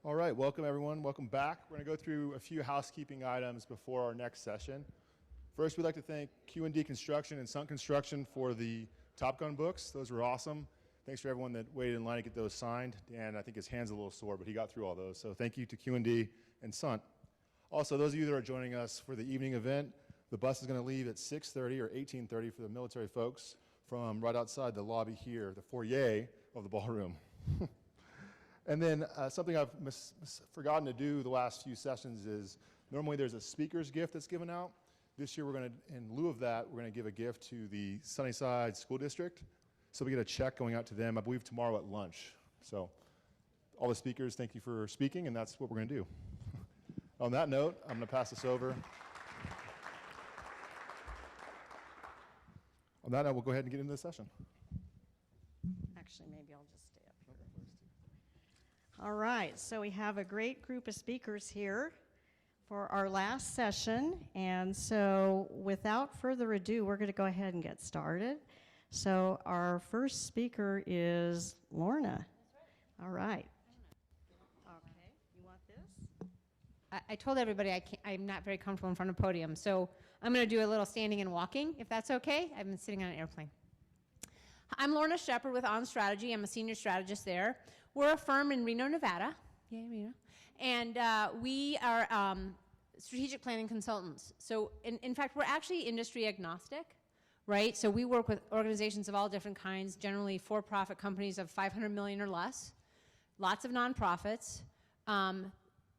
All right, welcome everyone. Welcome back. We're going to go through a few housekeeping items before our next session. First, we'd like to thank Q&D Construction and Sunk Construction for the Top Gun books. Those were awesome. Thanks for everyone that waited in line to get those signed. Dan, I think his hand's a little sore, but he got through all those. So thank you to Q&D and Sunk. Also, those of you that are joining us for the evening event, the bus is going to leave at 6:30 or 18:30 for the military folks from right outside the lobby here, the foyer of the ballroom. And then something I've forgotten to do the last few sessions is normally there's a speaker's gift that's given out. This year we're going to, in lieu of that, we're going to give a gift to the Sunnyside School District. So we get a check going out to them, I believe tomorrow at lunch. So all the speakers, thank you for speaking, and that's what we're going to do. On that note, I'm going to pass this over. On that note, we'll go ahead and get into the session. Actually, maybe I'll just stay up here. All right, so we have a great group of speakers here for our last session. And so without further ado, we're going to go ahead and get started. So our first speaker is Lorna. All right. Okay, you want this? I told everybody I'm not very comfortable in front of a podium, so I'm going to do a little standing and walking, if that's okay. I've been sitting on an airplane. I'm Lorna Shepard with OnStrategy. I'm a senior strategist there. We're a firm in Reno, Nevada. Yay, Reno. And we are strategic planning consultants. So in fact, we're actually industry agnostic, right? So we work with organizations of all different kinds, generally for-profit companies of 500 million or less, lots of nonprofits,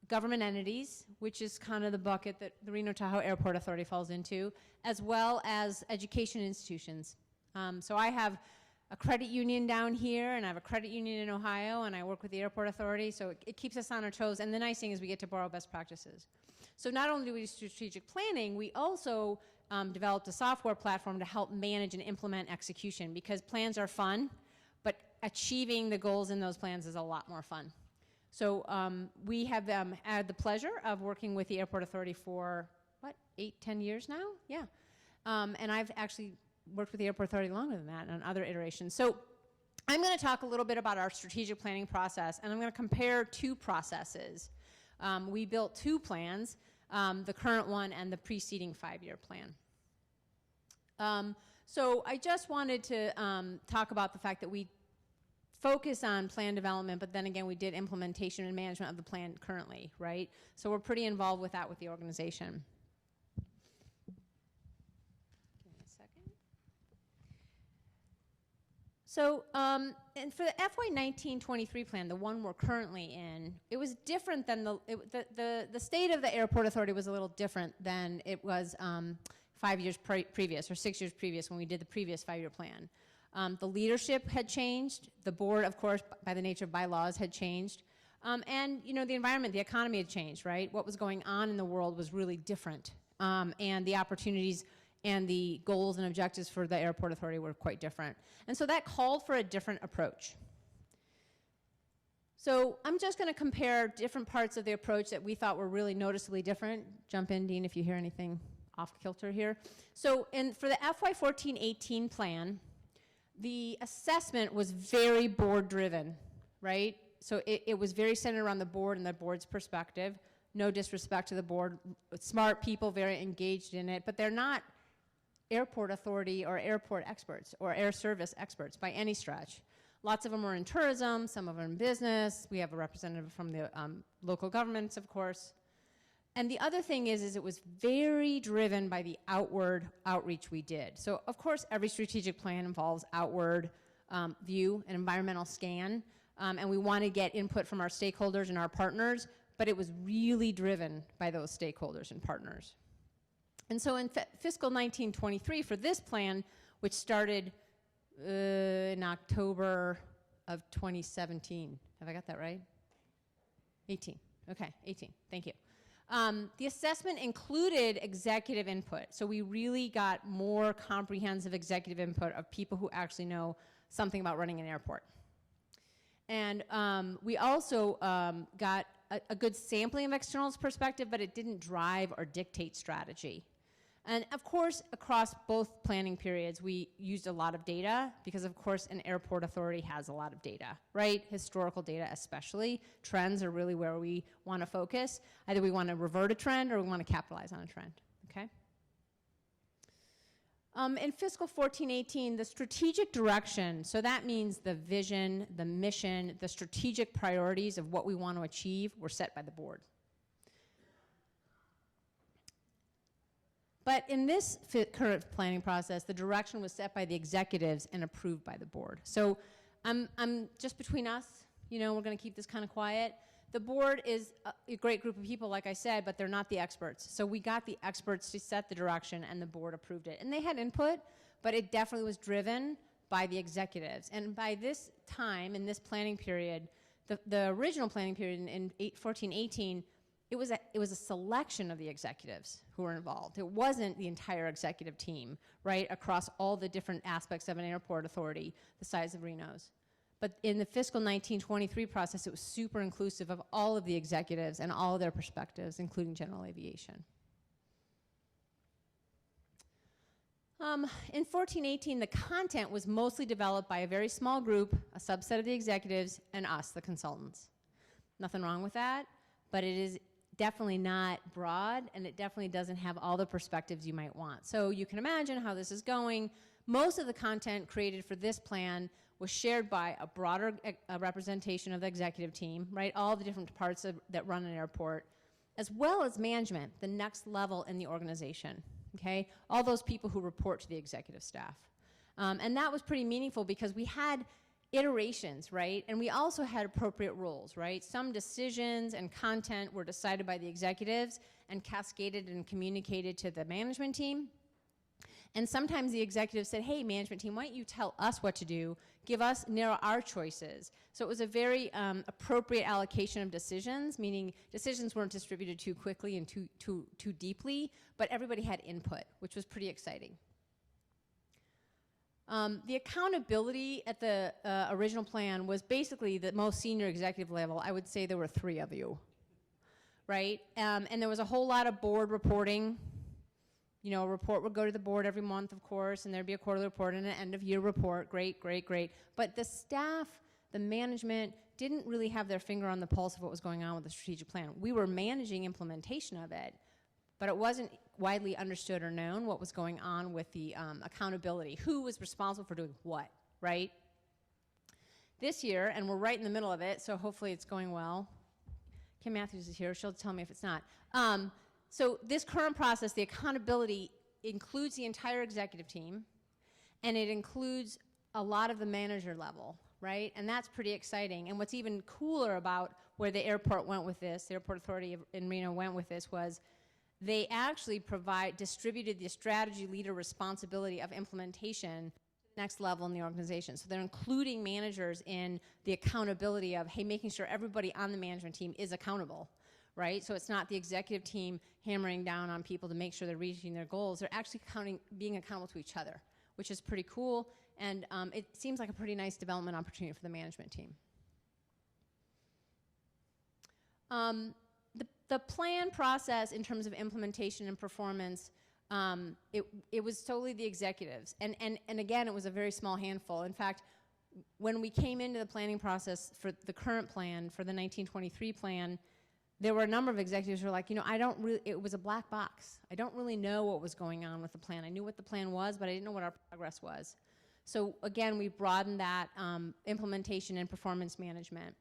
government entities, which is kind of the bucket that the Reno-Tahoe Airport Authority falls into, as well as education institutions. So I have a credit union down here, and I have a credit union in Ohio, and I work with the airport authority, so it keeps us on our toes. And the nice thing is we get to borrow best practices. So not only do we do strategic planning, we also developed a software platform to help manage and implement execution, because plans are fun, but achieving the goals in those plans is a lot more fun. So we have had the pleasure of working with the airport authority for, 8-10 years now? Yeah. And I've actually worked with the airport authority longer than that on other iterations. So I'm going to talk a little bit about our strategic planning process, and I'm going to compare two processes. We built two plans, the current one and the preceding 5-year plan. So I just wanted to talk about the fact that we focus on plan development, but then again, we did implementation and management of the plan currently, right? So we're pretty involved with that with the organization. So, and for the FY19-23 plan, the one we're currently in, it was different than the state of the airport authority was a little different than it was 5 years previous or 6 years previous when we did the previous 5-year plan. The leadership had changed. The board, of course, by the nature of bylaws, had changed. And, you know, the environment, the economy had changed, right? What was going on in the world was really different. And the opportunities and the goals and objectives for the airport authority were quite different. And so that called for a different approach. So I'm just going to compare different parts of the approach that we thought were really noticeably different. Jump in, Dean, if you hear anything off kilter here. So for the FY14-18 plan, the assessment was very board-driven, right? So it was very centered around the board and the board's perspective. No disrespect to the board. Smart people, very engaged in it, but they're not airport authority or airport experts or air service experts by any stretch. Lots of them are in tourism, some of them in business. We have a representative from the local governments, of course. And the other thing is it was very driven by the outward outreach we did. So, of course, every strategic plan involves outward view, an environmental scan, and we want to get input from our stakeholders and our partners, but it was really driven by those stakeholders and partners. And so in fiscal 19-23 for this plan, which started in October of 2017, have I got that right? 18, okay, 18, thank you. The assessment included executive input, so we really got more comprehensive executive input of people who actually know something about running an airport. And we also got a good sampling of externals perspective, but it didn't drive or dictate strategy. And of course, across both planning periods, we used a lot of data because, of course, an airport authority has a lot of data, right? Historical data especially. Trends are really where we want to focus. Either we want to revert a trend or we want to capitalize on a trend, okay? In fiscal 14-18, the strategic direction, so that means the vision, the mission, the strategic priorities of what we want to achieve were set by the board. But in this current planning process, the direction was set by the executives and approved by the board. So I'm just between us, you know, we're going to keep this kind of quiet. The board is a great group of people, like I said, but they're not the experts. So we got the experts to set the direction, and the board approved it. And they had input, but it definitely was driven by the executives. And by this time, in this planning period, the original planning period in 14-18, it was a selection of the executives who were involved. It wasn't the entire executive team, right, across all the different aspects of an airport authority, the size of Reno's. But in the fiscal 19-23 process, it was super inclusive of all of the executives and all of their perspectives, including general aviation. In 14-18, the content was mostly developed by a very small group, a subset of the executives, and us, the consultants. Nothing wrong with that, but it is definitely not broad, and it definitely doesn't have all the perspectives you might want. So you can imagine how this is going. Most of the content created for this plan was shared by a broader representation of the executive team, right? All the different parts that run an airport, as well as management, the next level in the organization, okay? All those people who report to the executive staff. And that was pretty meaningful because we had iterations, right? And we also had appropriate roles, right? Some decisions and content were decided by the executives and cascaded and communicated to the management team. And sometimes the executives said, hey, management team, why don't you tell us what to do? Narrow our choices. So it was a very appropriate allocation of decisions, meaning decisions weren't distributed too quickly and too deeply, but everybody had input, which was pretty exciting. The accountability at the original plan was basically the most senior executive level. I would say there were 3 of you, right? And there was a whole lot of board reporting. You know, a report would go to the board every month, of course, and there'd be a quarterly report and an end-of-year report. Great, great, great. But the staff, the management, didn't really have their finger on the pulse of what was going on with the strategic plan. We were managing implementation of it, but it wasn't widely understood or known what was going on with the accountability. Who was responsible for doing what, right? This year, and we're right in the middle of it, so hopefully it's going well. Kim Matthews is here. She'll tell me if it's not. So this current process, the accountability includes the entire executive team, and it includes a lot of the manager level, right? And that's pretty exciting. And what's even cooler about where the airport went with this, the airport authority in Reno went with this, was they actually distributed the strategy leader responsibility of implementation to the next level in the organization. So they're including managers in the accountability of, hey, making sure everybody on the management team is accountable. Right? So it's not the executive team hammering down on people to make sure they're reaching their goals. They're actually being accountable to each other, which is pretty cool. And it seems like a pretty nice development opportunity for the management team. The plan process in terms of implementation and performance, it was solely the executives. And again, it was a very small handful. In fact, when we came into the planning process for the current plan, for the 1923 plan, there were a number of executives who were like, you know, it was a black box. I don't really know what was going on with the plan. I knew what the plan was, but I didn't know what our progress was. So again, we broadened that implementation and performance management.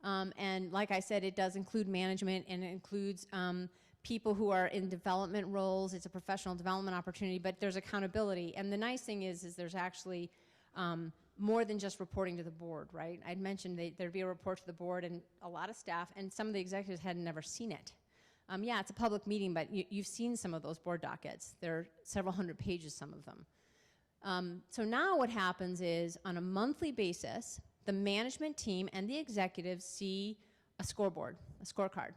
And like I said, it does include management, and it includes people who are in development roles. It's a professional development opportunity, but there's accountability. And the nice thing is there's actually more than just reporting to the board, right? I'd mentioned there'd be a report to the board and a lot of staff, and some of the executives had never seen it. Yeah, it's a public meeting, but you've seen some of those board dockets. They're several hundred pages, some of them. So now what happens is, on a monthly basis, the management team and the executives see a scoreboard, a scorecard,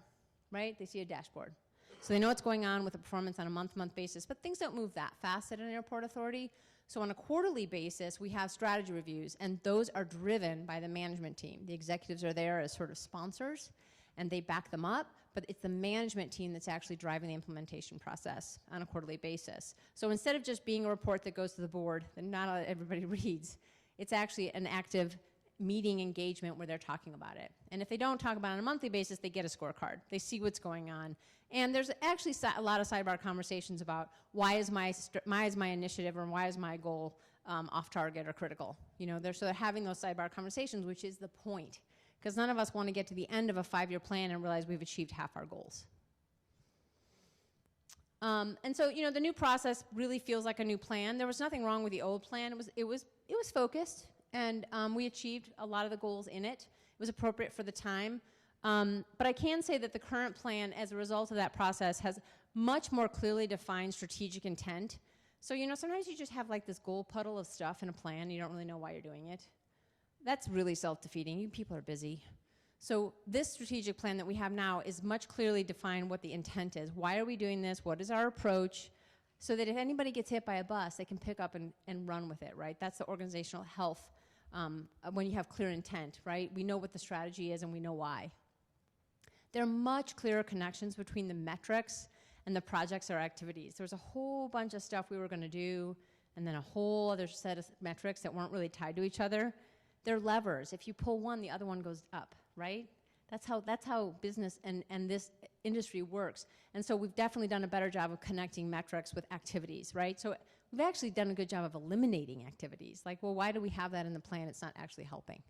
right? They see a dashboard. So they know what's going on with the performance on a month-to-month basis, but things don't move that fast at an airport authority. So on a quarterly basis, we have strategy reviews, and those are driven by the management team. The executives are there as sort of sponsors, and they back them up, but it's the management team that's actually driving the implementation process on a quarterly basis. So instead of just being a report that goes to the board that not everybody reads, it's actually an active meeting engagement where they're talking about it. And if they don't talk about it on a monthly basis, they get a scorecard. They see what's going on. And there's actually a lot of sidebar conversations about why is my initiative or why is my goal off target or critical. So they're having those sidebar conversations, which is the point. Because none of us want to get to the end of a 5-year plan and realize we've achieved half our goals. And so, the new process really feels like a new plan. There was nothing wrong with the old plan. It was focused. And we achieved a lot of the goals in it. It was appropriate for the time. But I can say that the current plan, as a result of that process, has much more clearly defined strategic intent. So, sometimes you just have like this goal puddle of stuff in a plan. You don't really know why you're doing it. That's really self-defeating. You people are busy. So this strategic plan that we have now is much clearly defined what the intent is. Why are we doing this? What is our approach? So that if anybody gets hit by a bus, they can pick up and run with it, right? That's the organizational health when you have clear intent, right? We know what the strategy is and we know why. There are much clearer connections between the metrics and the projects or activities. There was a whole bunch of stuff we were going to do and then a whole other set of metrics that weren't really tied to each other. They're levers. If you pull one, the other one goes up, right? That's how business and this industry works. And so we've definitely done a better job of connecting metrics with activities, right? So we've actually done a good job of eliminating activities. Like, well, why do we have that in the plan? It's not actually helping.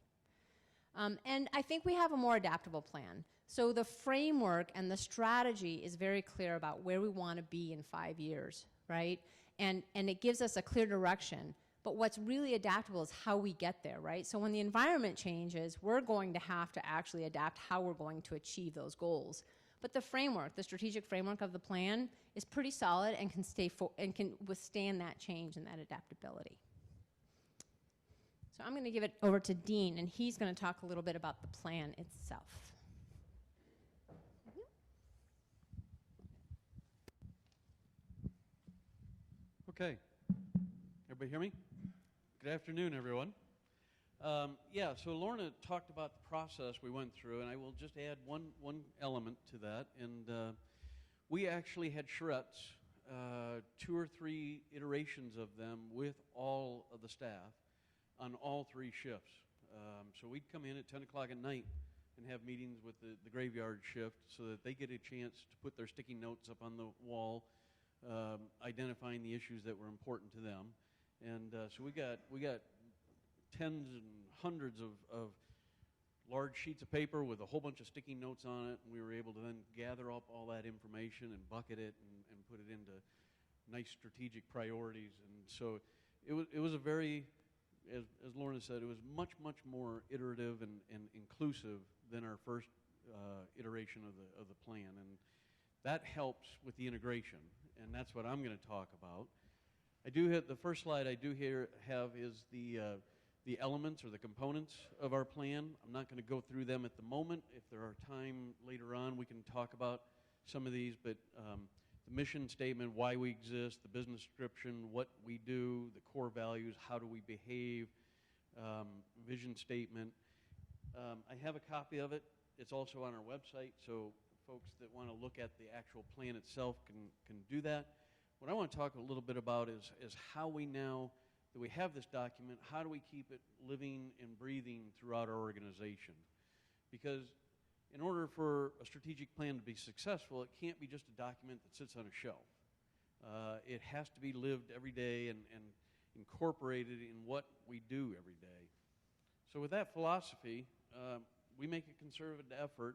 And I think we have a more adaptable plan. So the framework and the strategy is very clear about where we want to be in 5 years, right? And it gives us a clear direction. But what's really adaptable is how we get there, right? So when the environment changes, we're going to have to actually adapt how we're going to achieve those goals. But the framework, the strategic framework of the plan is pretty solid and can withstand that change and that adaptability. So I'm going to give it over to Dean, and he's going to talk a little bit about the plan itself. Okay. Everybody hear me? Good afternoon, everyone. So Lorna talked about the process we went through, and I will just add one element to that. And we actually had charrettes, 2 or 3 iterations of them with all of the staff on all 3 shifts. So we'd come in at 10 o'clock at night and have meetings with the graveyard shift so that they get a chance to put their sticky notes up on the wall, identifying the issues that were important to them. And so we got tens and hundreds of large sheets of paper with a whole bunch of sticky notes on it, and we were able to then gather up all that information and bucket it and put it into nice strategic priorities. And so it was a very, as Lorna said, it was much more iterative and inclusive than our first iteration of the plan, and that helps with the integration, and that's what I'm going to talk about. The first slide I do have is the elements or the components of our plan. I'm not going to go through them at the moment. If there are time later on, we can talk about some of these, but the mission statement, why we exist, the business description, what we do, the core values, how do we behave, vision statement. I have a copy of it. It's also on our website, so folks that want to look at the actual plan itself can do that. What I want to talk a little bit about is how we now that we have this document, how do we keep it living and breathing throughout our organization? Because in order for a strategic plan to be successful, it can't be just a document that sits on a shelf. It has to be lived every day and incorporated in what we do every day. So with that philosophy, we make a concerted effort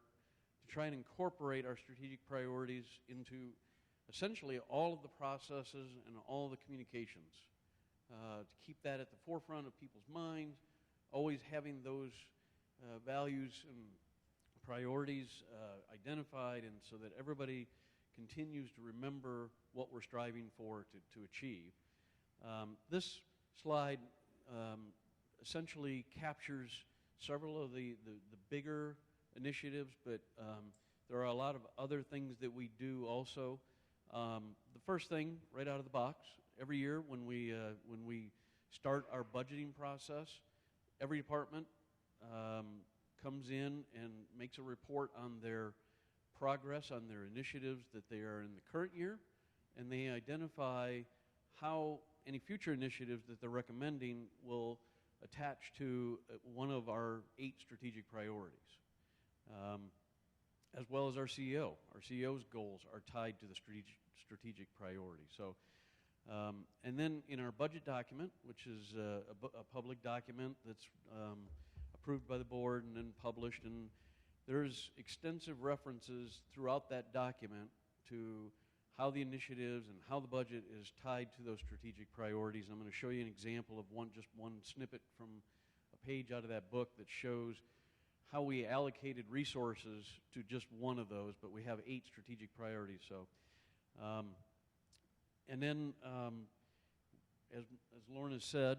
to try and incorporate our strategic priorities into essentially all of the processes and all of the communications, to keep that at the forefront of people's minds, always having those values and priorities identified, and so that everybody continues to remember what we're striving for to achieve. This slide essentially captures several of the bigger initiatives, but there are a lot of other things that we do also. The first thing right out of the box, every year when we start our budgeting process, every department comes in and makes a report on their progress, on their initiatives that they are in the current year, and they identify how any future initiatives that they're recommending will attach to one of our 8 strategic priorities, as well as our CEO. Our CEO's goals are tied to the strategic priority. So, and then in our budget document, which is a public document that's approved by the board and then published, and there's extensive references throughout that document to how the initiatives and how the budget is tied to those strategic priorities. I'm going to show you an example of just one snippet from a page out of that book that shows how we allocated resources to just one of those, but we have 8 strategic priorities. So, and then, as Lorna said,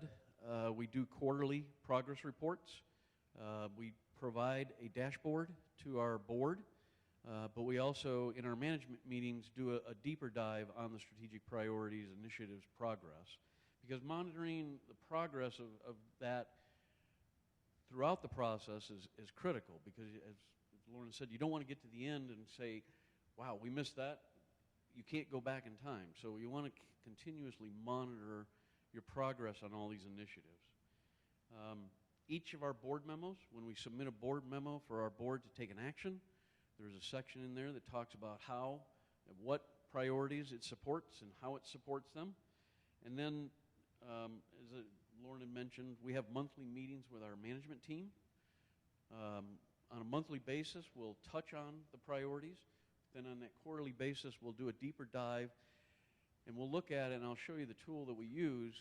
we do quarterly progress reports. We provide a dashboard to our board, but we also, in our management meetings, do a deeper dive on the strategic priorities, initiatives, progress, because monitoring the progress of that throughout the process is critical, because as Lorna said, you don't want to get to the end and say, wow, we missed that. You can't go back in time. So you want to continuously monitor your progress on all these initiatives. Each of our board memos, when we submit a board memo for our board to take an action, there's a section in there that talks about how and what priorities it supports and how it supports them. And then, as Lorna mentioned, we have monthly meetings with our management team. On a monthly basis, we'll touch on the priorities. Then on that quarterly basis, we'll do a deeper dive, and we'll look at it, and I'll show you the tool that we use.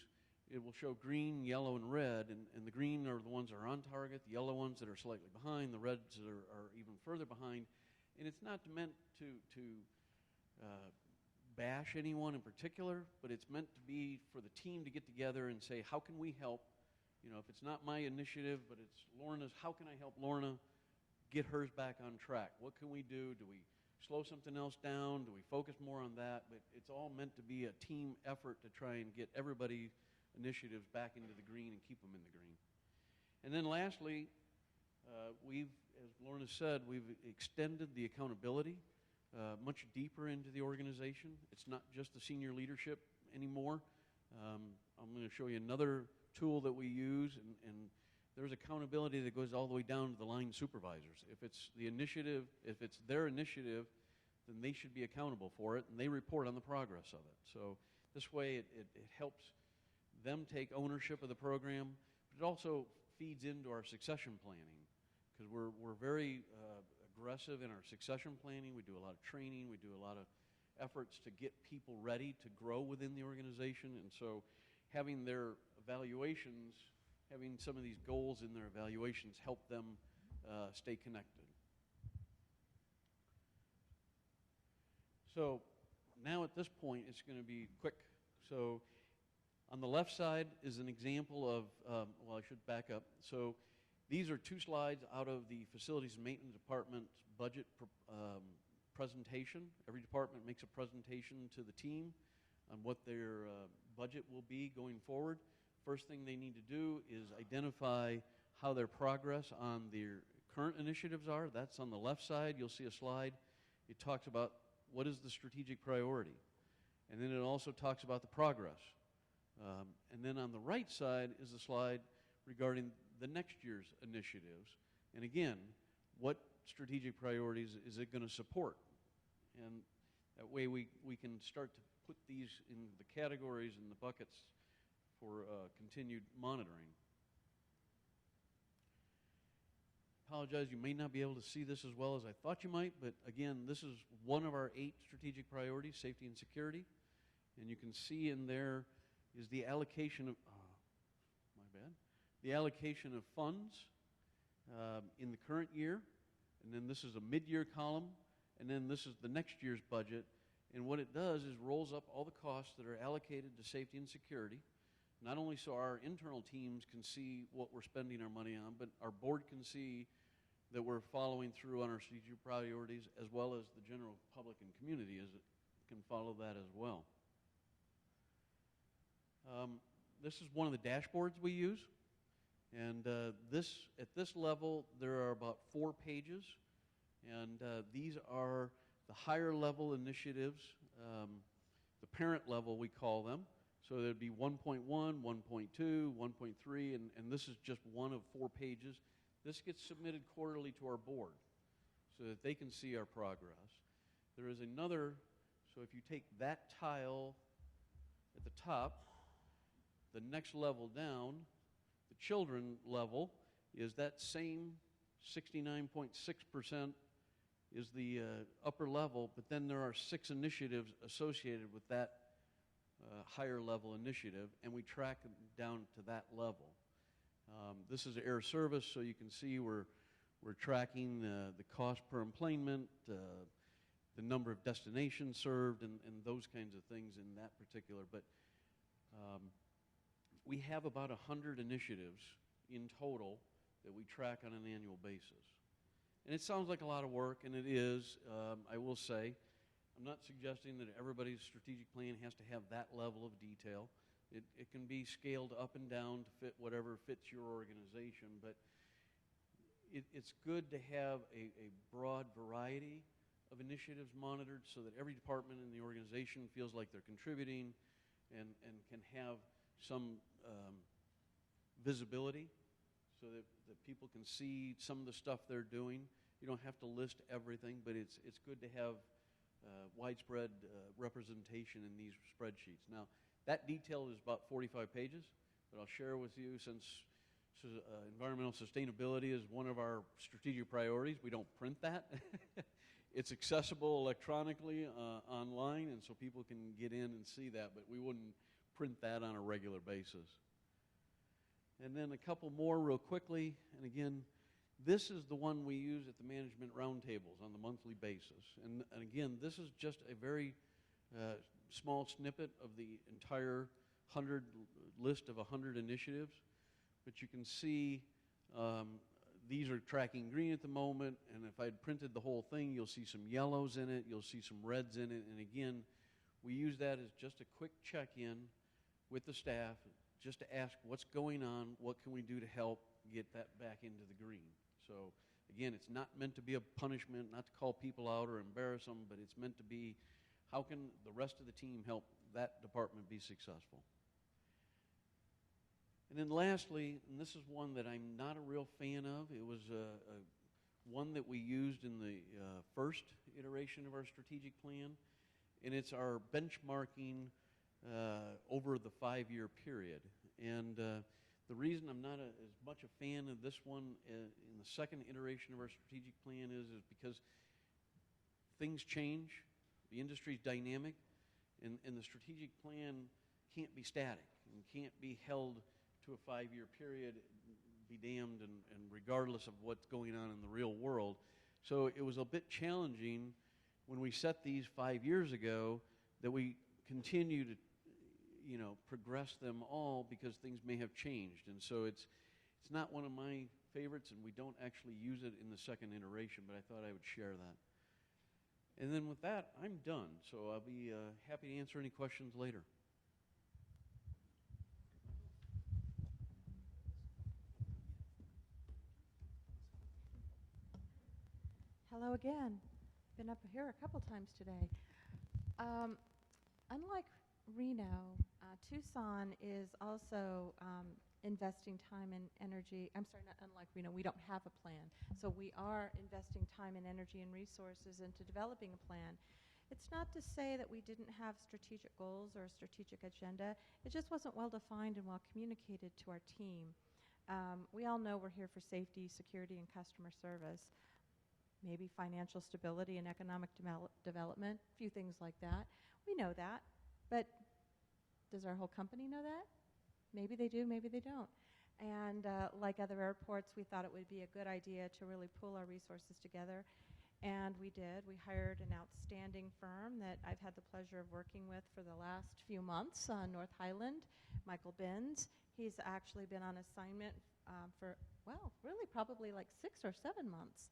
It will show green, yellow, and red, and the green are the ones that are on target, the yellow ones that are slightly behind, the reds that are even further behind. And it's not meant to bash anyone in particular, but it's meant to be for the team to get together and say, how can we help? You know, if it's not my initiative, but it's Lorna's, how can I help Lorna get hers back on track? What can we do? Do we slow something else down? Do we focus more on that? But it's all meant to be a team effort to try and get everybody's initiatives back into the green and keep them in the green. And then lastly, we've, as Lorna said, we've extended the accountability much deeper into the organization. It's not just the senior leadership anymore. I'm going to show you another tool that we use, and there's accountability that goes all the way down to the line supervisors. If it's the initiative, if it's their initiative, then they should be accountable for it, and they report on the progress of it. So this way it helps them take ownership of the program, but it also feeds into our succession planning, because we're very aggressive in our succession planning. We do a lot of training. We do a lot of efforts to get people ready to grow within the organization, and so having their evaluations, having some of these goals in their evaluations help them stay connected. So now at this point, it's going to be quick. So on the left side is an example of, well, I should back up. So these are 2 slides out of the Facilities and Maintenance Department's budget presentation. Every department makes a presentation to the team on what their budget will be going forward. First thing they need to do is identify how their progress on their current initiatives are. That's on the left side. You'll see a slide. It talks about what is the strategic priority. And then it also talks about the progress. And then on the right side is a slide regarding the next year's initiatives. And again, what strategic priorities is it going to support? And that way we can start to put these in the categories and the buckets for continued monitoring. Apologize, you may not be able to see this as well as I thought you might, but again, this is one of our 8 strategic priorities, safety and security. And you can see in there is the allocation of, the allocation of funds in the current year. And then this is a mid-year column, and then this is the next year's budget. And what it does is rolls up all the costs that are allocated to safety and security, not only so our internal teams can see what we're spending our money on, but our board can see that we're following through on our strategic priorities, as well as the general public and community as it can follow that as well. This is one of the dashboards we use. And at this level, there are about 4 pages, and these are the higher level initiatives, the parent level we call them. So there'd be 1.1, 1.2, 1.3, and this is just one of 4 pages. This gets submitted quarterly to our board so that they can see our progress. There is another, so if you take that tile at the top, the next level down, the children level, is that same 69.6% is the upper level, but then there are 6 initiatives associated with that higher level initiative, and we track them down to that level. This is air service, so you can see we're tracking the cost per employment, the number of destinations served, and those kinds of things in that particular. But we have about 100 initiatives in total that we track on an annual basis. And it sounds like a lot of work, and it is. I will say, I'm not suggesting that everybody's strategic plan has to have that level of detail. It can be scaled up and down to fit whatever fits your organization, but it's good to have a broad variety of initiatives monitored so that every department in the organization feels like they're contributing and can have some visibility so that people can see some of the stuff they're doing. You don't have to list everything, but it's good to have widespread representation in these spreadsheets. Now, that detail is about 45 pages, but I'll share with you, since environmental sustainability is one of our strategic priorities, we don't print that. It's accessible electronically online, and so people can get in and see that, but we wouldn't print that on a regular basis. And then a couple more real quickly, and again, this is the one we use at the management roundtables on the monthly basis. And again, this is just a very small snippet of the entire list of 100 initiatives. But you can see these are tracking green at the moment, and if I'd printed the whole thing, you'll see some yellows in it, you'll see some reds in it, and again, we use that as just a quick check-in with the staff, just to ask what's going on, what can we do to help get that back into the green. So again, it's not meant to be a punishment, not to call people out or embarrass them, but it's meant to be, how can the rest of the team help that department be successful? And then lastly, and this is one that I'm not a real fan of, it was one that we used in the first iteration of our strategic plan, and it's our benchmarking over the 5-year period. And the reason I'm not as much a fan of this one in the second iteration of our strategic plan is because things change, the industry's dynamic, and the strategic plan can't be static and can't be held to a 5-year period, be damned, and regardless of what's going on in the real world. So it was a bit challenging when we set these 5 years ago that we continue to progress them all because things may have changed. And so it's not one of my favorites, and we don't actually use it in the second iteration, but I thought I would share that. And then with that, I'm done. So I'll be happy to answer any questions later. Hello again. Been up here a couple times today. Unlike Reno, Tucson is also investing time and energy. I'm sorry, not unlike Reno, we don't have a plan. So we are investing time and energy and resources into developing a plan. It's not to say that we didn't have strategic goals or a strategic agenda. It just wasn't well defined and well communicated to our team. We all know we're here for safety, security, and customer service. Maybe financial stability and economic development, a few things like that. We know that, but does our whole company know that? Maybe they do, maybe they don't. And like other airports, we thought it would be a good idea to really pool our resources together, and we did. We hired an outstanding firm that I've had the pleasure of working with for the last few months, North Highland, Michael Benz. He's actually been on assignment for, well, really probably like 6 or 7 months.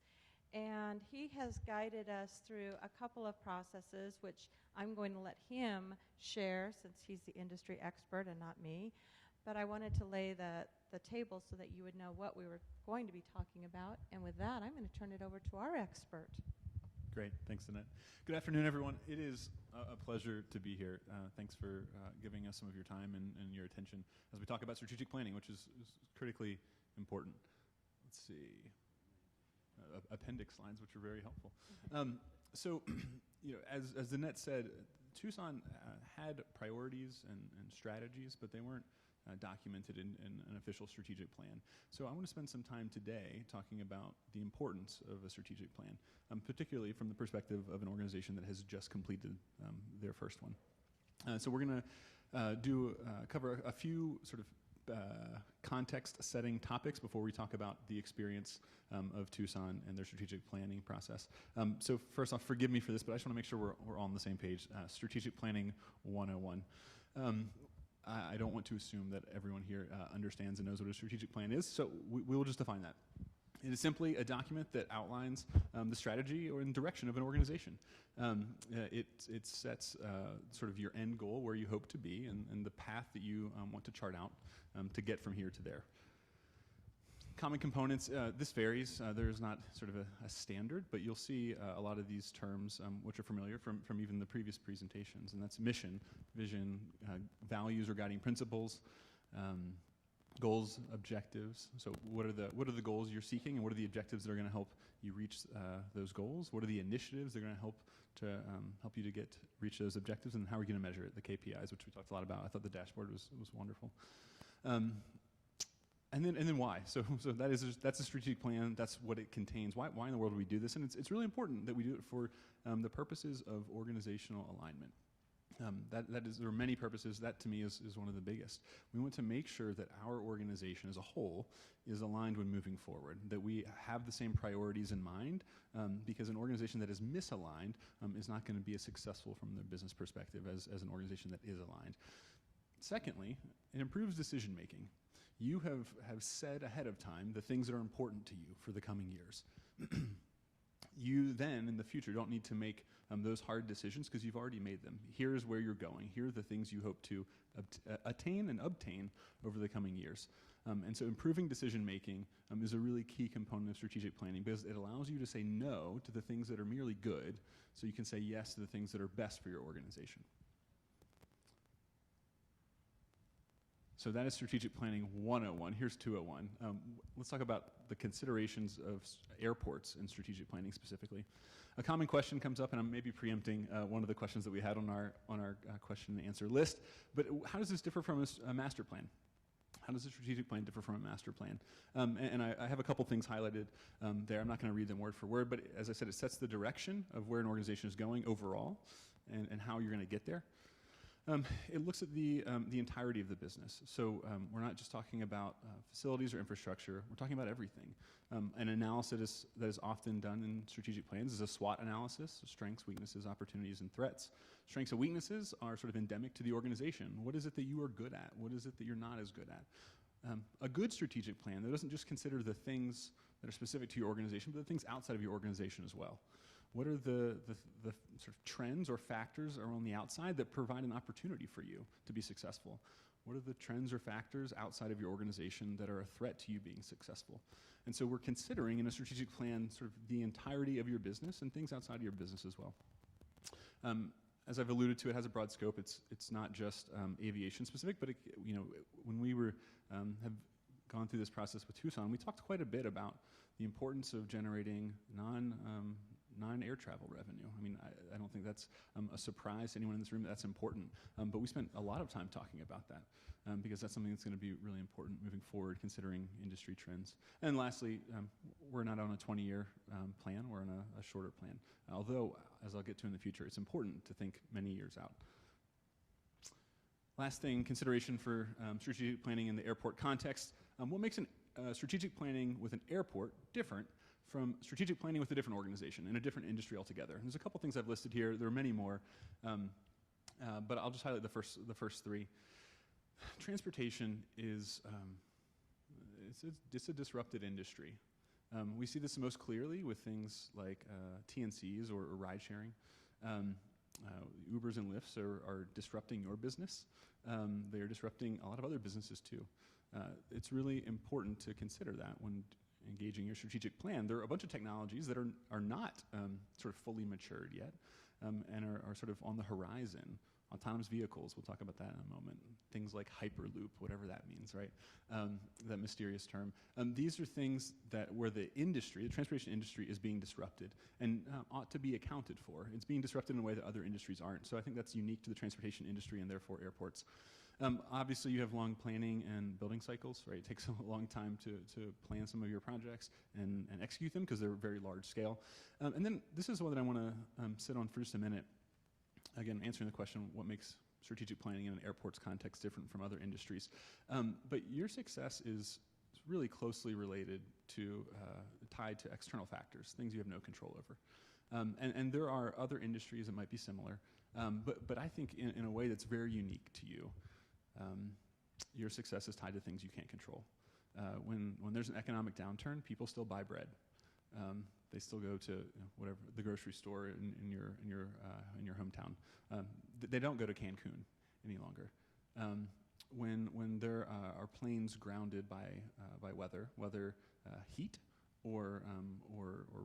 And he has guided us through a couple of processes, which I'm going to let him share since he's the industry expert and not me. But I wanted to lay the the table so that you would know what we were going to be talking about. And with that, I'm going to turn it over to our expert. Great. Thanks, Danette. Good afternoon, everyone. It is a pleasure to be here. Thanks for giving us some of your time and your attention as we talk about strategic planning, which is critically important. Let's see. Appendix slides, which are very helpful. So, as Danette said, Tucson had priorities and strategies, but they weren't documented in an official strategic plan. So I want to spend some time today talking about the importance of a strategic plan, particularly from the perspective of an organization that has just completed their first one. So we're going to cover a few sort of context-setting topics before we talk about the experience of Tucson and their strategic planning process. So first off, forgive me for this, but I just want to make sure we're all on the same page. Strategic Planning 101. I don't want to assume that everyone here understands and knows what a strategic plan is, so we will just define that. It is simply a document that outlines the strategy or the direction of an organization. It sets sort of your end goal, where you hope to be, and the path that you want to chart out to get from here to there. Common components, this varies. There's not sort of a standard, but you'll see a lot of these terms which are familiar from even the previous presentations, and that's mission, vision, values or guiding principles, goals, objectives. So what are the goals you're seeking, and what are the objectives that are going to help you reach those goals? What are the initiatives that are going to help you to reach those objectives, and how are we going to measure it? The KPIs, which we talked a lot about. I thought the dashboard was wonderful. And then why? So that's a strategic plan. That's what it contains. Why in the world do we do this? And it's really important that we do it for the purposes of organizational alignment. There are many purposes. That to me is one of the biggest. We want to make sure that our organization as a whole is aligned when moving forward, that we have the same priorities in mind, because an organization that is misaligned is not going to be as successful from the business perspective as an organization that is aligned. Secondly, it improves decision making. You have said ahead of time the things that are important to you for the coming years. You then, in the future, don't need to make those hard decisions because you've already made them. Here's where you're going. Here are the things you hope to attain and obtain over the coming years. And so improving decision-making is a really key component of strategic planning, because it allows you to say no to the things that are merely good, so you can say yes to the things that are best for your organization. So that is Strategic Planning 101. Here's 201. Let's talk about the considerations of airports and strategic planning specifically. A common question comes up, and I'm maybe preempting one of the questions that we had on our question and answer list, but how does this differ from a master plan? How does a strategic plan differ from a master plan? And I have a couple things highlighted there. I'm not going to read them word for word, but as I said, it sets the direction of where an organization is going overall and how you're going to get there. It looks at the entirety of the business. So we're not just talking about facilities or infrastructure. We're talking about everything. An analysis that is often done in strategic plans is a SWOT analysis, so strengths, weaknesses, opportunities, and threats. Strengths and weaknesses are sort of endemic to the organization. What is it that you are good at? What is it that you're not as good at? A good strategic plan that doesn't just consider the things that are specific to your organization, but the things outside of your organization as well. What are the sort of trends or factors around the outside that provide an opportunity for you to be successful? What are the trends or factors outside of your organization that are a threat to you being successful? And so we're considering in a strategic plan sort of the entirety of your business and things outside of your business as well. As I've alluded to, it has a broad scope. It's not just aviation specific, but when we have gone through this process with Tucson, we talked quite a bit about the importance of generating non-air travel revenue. I mean, I don't think that's a surprise to anyone in this room. That's important. But we spent a lot of time talking about that because that's something that's going to be really important moving forward, considering industry trends. And lastly, we're not on a 20-year plan. We're on a shorter plan. Although, as I'll get to in the future, it's important to think many years out. Last thing, consideration for strategic planning in the airport context. What makes strategic planning with an airport different from strategic planning with a different organization and a different industry altogether? And there's a couple things I've listed here. There are many more, but I'll just highlight the first three. Transportation is it's a disrupted industry. We see this most clearly with things like TNCs or ride sharing. Ubers and Lyfts are disrupting your business. They are disrupting a lot of other businesses too. It's really important to consider that when engaging your strategic plan. There are a bunch of technologies that are not sort of fully matured yet and are sort of on the horizon. Autonomous vehicles, we'll talk about that in a moment. Things like Hyperloop, whatever that means, right? That mysterious term. These are things where the industry, the transportation industry, is being disrupted and ought to be accounted for. It's being disrupted in a way that other industries aren't. So I think that's unique to the transportation industry and therefore airports. Obviously, you have long planning and building cycles, right? It takes a long time to plan some of your projects and execute them because they're very large scale. And then this is one that I want to sit on for just a minute. Again, answering the question, what makes strategic planning in an airport's context different from other industries? But your success is really closely related to, tied to external factors, things you have no control over. And there are other industries that might be similar, but I think in a way that's very unique to you. Your success is tied to things you can't control. When there's an economic downturn, people still buy bread. They still go to whatever the grocery store in your hometown. They don't go to Cancun any longer. When there are planes grounded by weather, whether heat or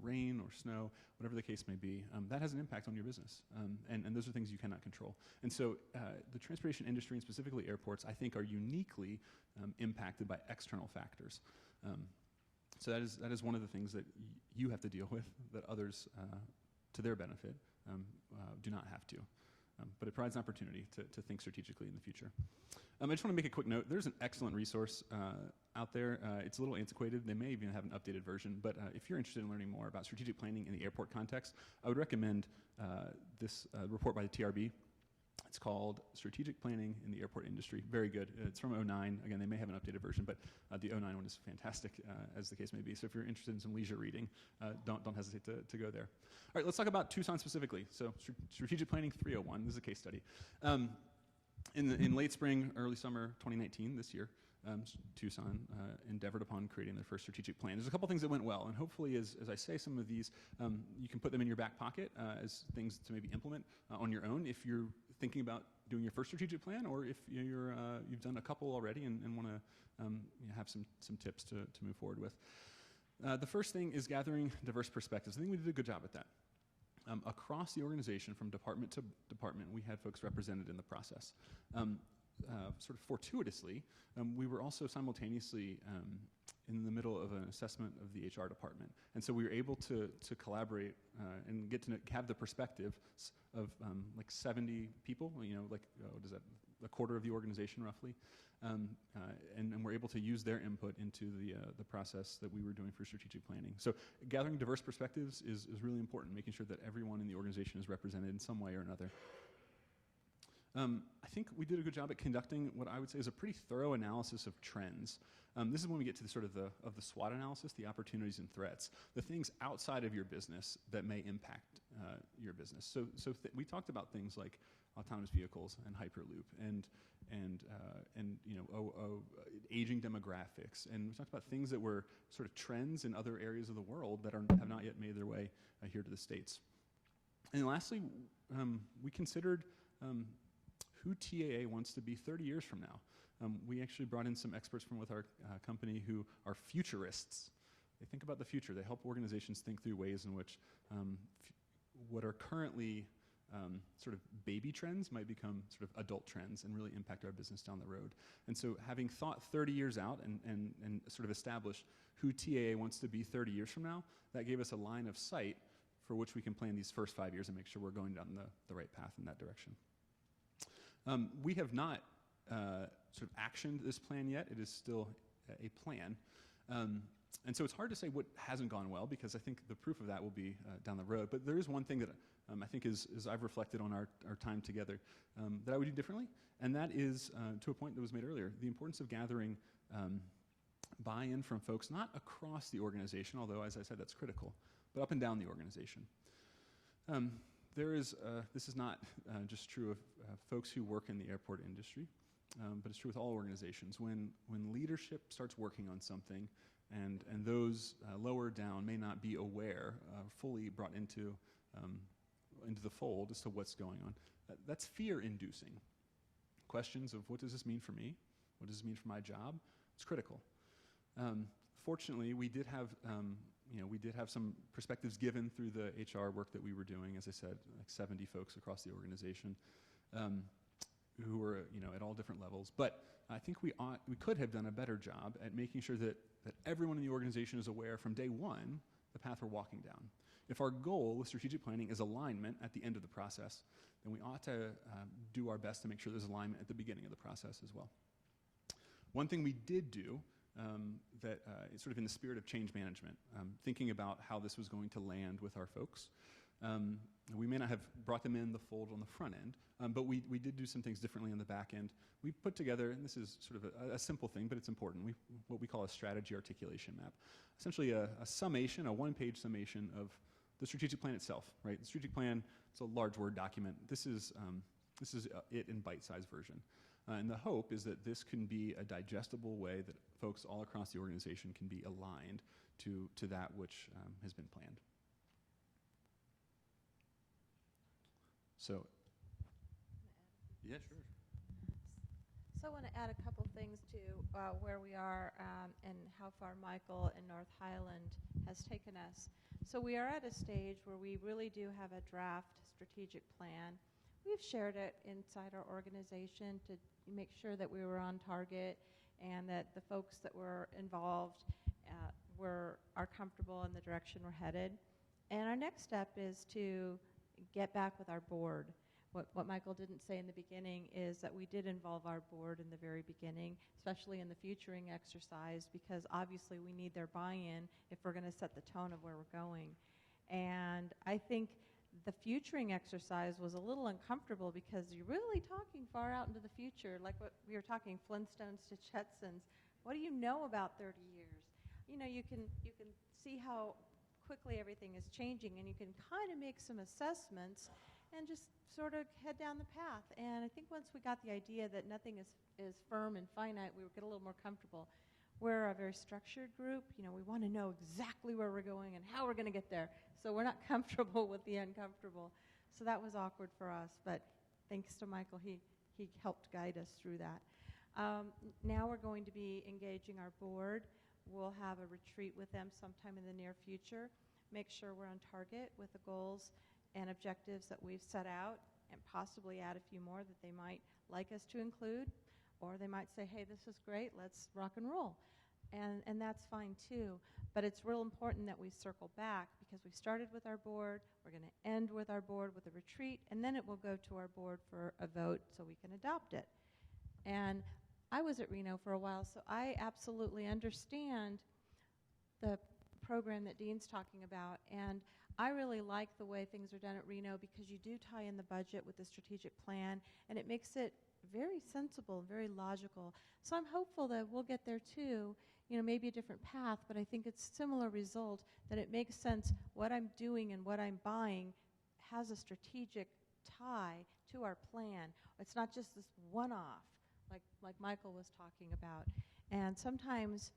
rain or snow, whatever the case may be, that has an impact on your business. And those are things you cannot control. And so the transportation industry, and specifically airports, I think are uniquely impacted by external factors. So that is one of the things that you have to deal with that others, to their benefit, do not have to. But it provides an opportunity to think strategically in the future. I just want to make a quick note. There's an excellent resource out there. It's a little antiquated. They may even have an updated version. But if you're interested in learning more about strategic planning in the airport context, I would recommend this report by the TRB. It's called Strategic Planning in the Airport Industry. Very good. It's from 2009. Again, they may have an updated version, but the 2009 one is fantastic, as the case may be. So if you're interested in some leisure reading, don't hesitate to go there. All right, let's talk about Tucson specifically. So Strategic Planning 301, this is a case study. In late spring, early summer 2019, this year, Tucson endeavored upon creating their first strategic plan. There's a couple things that went well, and hopefully as I say some of these, you can put them in your back pocket as things to maybe implement on your own if you're thinking about doing your first strategic plan, or if you've done a couple already and want to have some tips to move forward with. The first thing is gathering diverse perspectives. I think we did a good job at that. Across the organization, from department to department, we had folks represented in the process. Sort of fortuitously, we were also simultaneously in the middle of an assessment of the HR department. And so we were able to collaborate and get to have the perspectives of like 70 people, what is that, a quarter of the organization roughly. And we're able to use their input into the process that we were doing for strategic planning. So gathering diverse perspectives is really important, making sure that everyone in the organization is represented in some way or another. I think we did a good job at conducting what I would say is a pretty thorough analysis of trends. This is when we get to the sort of the SWOT analysis, the opportunities and threats, the things outside of your business that may impact your business. So we talked about things like autonomous vehicles and Hyperloop and aging demographics, and we talked about things that were sort of trends in other areas of the world that have not yet made their way here to the States. And lastly, we considered who T.A.E. wants to be 30 years from now. We actually brought in some experts from with our company who are futurists. They think about the future. They help organizations think through ways in which what are currently sort of baby trends might become sort of adult trends and really impact our business down the road. And so having thought 30 years out and sort of established who T.A.E. wants to be 30 years from now, that gave us a line of sight for which we can plan these first 5 years and make sure we're going down the right path in that direction. We have not sort of actioned this plan yet. It is still a plan. And so it's hard to say what hasn't gone well, because I think the proof of that will be down the road. But there is one thing that I think is I've reflected on our time together that I would do differently, and that is, to a point that was made earlier, the importance of gathering buy-in from folks, not across the organization, although, as I said, that's critical, but up and down the organization. This is not just true of folks who work in the airport industry, but it's true with all organizations. When leadership starts working on something, and those lower down may not be aware, fully brought into the fold as to what's going on, that's fear-inducing. Questions of what does this mean for me? What does this mean for my job? It's critical. Fortunately, we did have some perspectives given through the HR work that we were doing. As I said, like 70 folks across the organization who were at all different levels. But I think we could have done a better job at making sure that everyone in the organization is aware from day one the path we're walking down. If our goal with strategic planning is alignment at the end of the process, then we ought to do our best to make sure there's alignment at the beginning of the process as well. One thing we did do that is sort of in the spirit of change management, thinking about how this was going to land with our folks. We may not have brought them in the fold on the front end, but we did do some things differently on the back end. We put together, and this is sort of a simple thing, but it's important, what we call a strategy articulation map. Essentially a summation, a one-page summation of the strategic plan itself, right? The strategic plan, it's a large Word document. This is it in bite-sized version. And the hope is that this can be a digestible way that folks all across the organization can be aligned to that which has been planned. So, yeah, sure. So I want to add a couple things to where we are and how far Michael and North Highland has taken us. So we are at a stage where we really do have a draft strategic plan. We've shared it inside our organization to make sure that we were on target and that the folks that were involved are comfortable in the direction we're headed. And our next step is to get back with our board. What Michael didn't say in the beginning is that we did involve our board in the very beginning, especially in the futuring exercise, because obviously we need their buy-in if we're going to set the tone of where we're going. And I think the futuring exercise was a little uncomfortable because you're really talking far out into the future, like what we were talking Flintstones to Jetsons. What do you know about 30 years? You can see how quickly everything is changing, and you can kind of make some assessments and just sort of head down the path. And I think once we got the idea that nothing is firm and finite, we would get a little more comfortable. We're a very structured group. We want to know exactly where we're going and how we're going to get there. So we're not comfortable with the uncomfortable. So that was awkward for us. But thanks to Michael, he helped guide us through that. Now we're going to be engaging our board. We'll have a retreat with them sometime in the near future. Make sure we're on target with the goals and objectives that we've set out, and possibly add a few more that they might like us to include. Or they might say, hey, this is great, let's rock and roll. And that's fine too. But it's real important that we circle back because we started with our board, we're going to end with our board with a retreat, and then it will go to our board for a vote so we can adopt it. And I was at Reno for a while, so I absolutely understand the program that Dean's talking about. And I really like the way things are done at Reno because you do tie in the budget with the strategic plan, and it makes it very sensible, very logical. So I'm hopeful that we'll get there too, maybe a different path, but I think it's similar result, that it makes sense what I'm doing and what I'm buying has a strategic tie to our plan. It's not just this one-off, like Michael was talking about. And sometimes,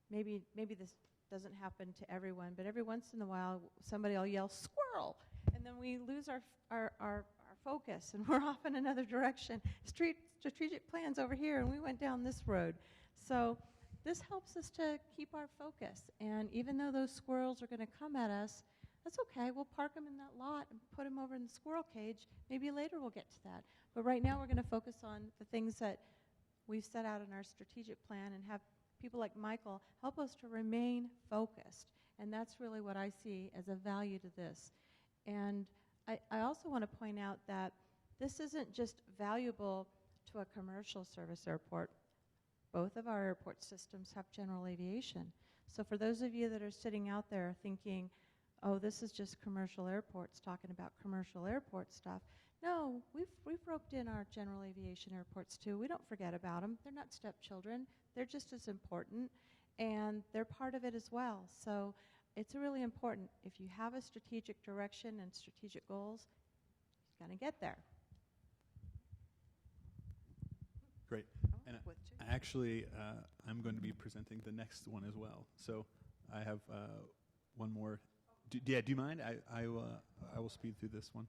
maybe this doesn't happen to everyone, but every once in a while somebody will yell, squirrel, and then we lose our focus and we're off in another direction. Strategic plans over here, and we went down this road. So this helps us to keep our focus. And even though those squirrels are going to come at us, that's okay. We'll park them in that lot and put them over in the squirrel cage. Maybe later we'll get to that. But right now we're going to focus on the things that we've set out in our strategic plan and have people like Michael help us to remain focused. And that's really what I see as a value to this. And I also want to point out that this isn't just valuable to a commercial service airport. Both of our airport systems have general aviation. So for those of you that are sitting out there thinking, oh, this is just commercial airports, talking about commercial airport stuff. No, we've roped in our general aviation airports too. We don't forget about them. They're not stepchildren. They're just as important, and they're part of it as well. So it's really important. If you have a strategic direction and strategic goals, you're going to get there. Great. And actually, I'm going to be presenting the next one as well. So I have one more. Do you mind? I will speed through this one.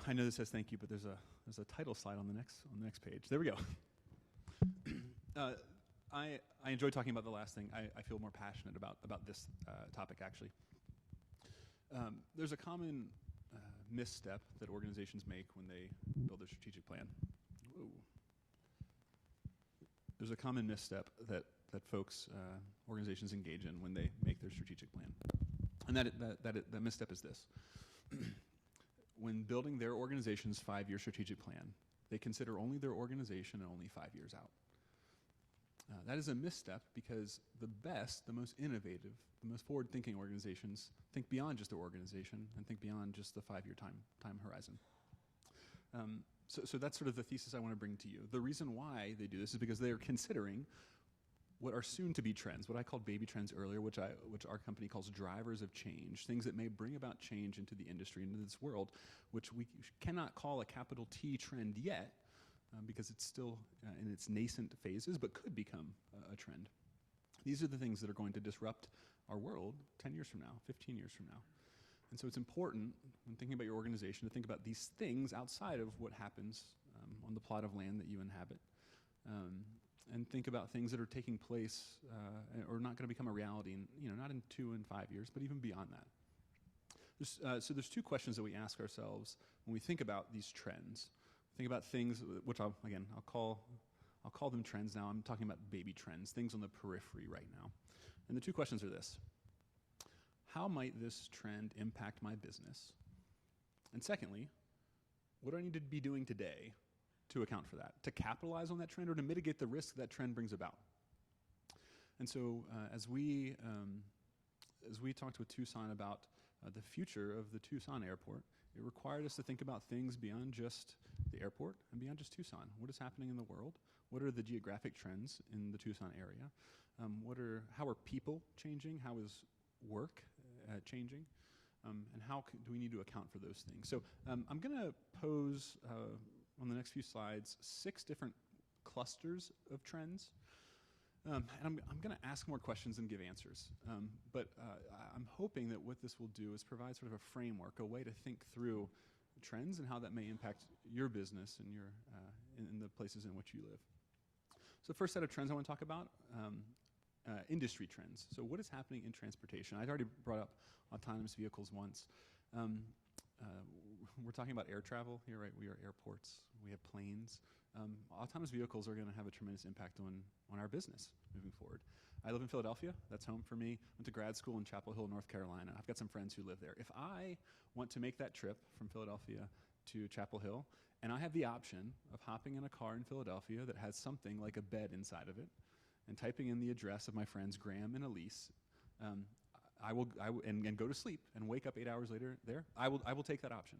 I know this says thank you, but there's a title slide on the next page. There we go. I enjoy talking about the last thing. I feel more passionate about this topic, actually. There's a common misstep that organizations make when they build their strategic plan. Whoa. There's a common misstep that folks, organizations engage in when they make their strategic plan. And that misstep is this. When building their organization's 5-year strategic plan, they consider only their organization and only 5 years out. That is a misstep because the best, the most innovative, the most forward-thinking organizations think beyond just their organization and think beyond just the 5-year time horizon. So that's sort of the thesis I want to bring to you. The reason why they do this is because they are considering what are soon to be trends, what I called baby trends earlier, which our company calls drivers of change, things that may bring about change into the industry, into this world, which we cannot call a capital T trend yet, because it's still in its nascent phases, but could become a trend. These are the things that are going to disrupt our world 10 years from now, 15 years from now. And so it's important, when thinking about your organization, to think about these things outside of what happens on the plot of land that you inhabit. And think about things that are taking place or not going to become a reality, not in 2 and 5 years, but even beyond that. So there's 2 questions that we ask ourselves when we think about these trends. Think about things which I'll call them trends now. I'm talking about baby trends, things on the periphery right now. And the 2 questions are this: how might this trend impact my business? And secondly, what do I need to be doing today to account for that, to capitalize on that trend or to mitigate the risk that trend brings about? And so as we talked with Tucson about the future of the Tucson airport, it required us to think about things beyond just the airport and beyond just Tucson. What is happening in the world? What are the geographic trends in the Tucson area? How are people changing? How is work changing? And how do we need to account for those things? So I'm going to pose on the next few slides 6 different clusters of trends. And I'm going to ask more questions and give answers. But I'm hoping that what this will do is provide sort of a framework, a way to think through trends and how that may impact your business and in the places in which you live. So the first set of trends I want to talk about, industry trends. So what is happening in transportation? I'd already brought up autonomous vehicles once. We're talking about air travel here, right? We are airports. We have planes. Autonomous vehicles are going to have a tremendous impact on our business moving forward. I live in Philadelphia. That's home for me. Went to grad school in Chapel Hill, North Carolina. I've got some friends who live there. If I want to make that trip from Philadelphia to Chapel Hill, and I have the option of hopping in a car in Philadelphia that has something like a bed inside of it, and typing in the address of my friends Graham and Elise, and go to sleep and wake up 8 hours later there, I will take that option.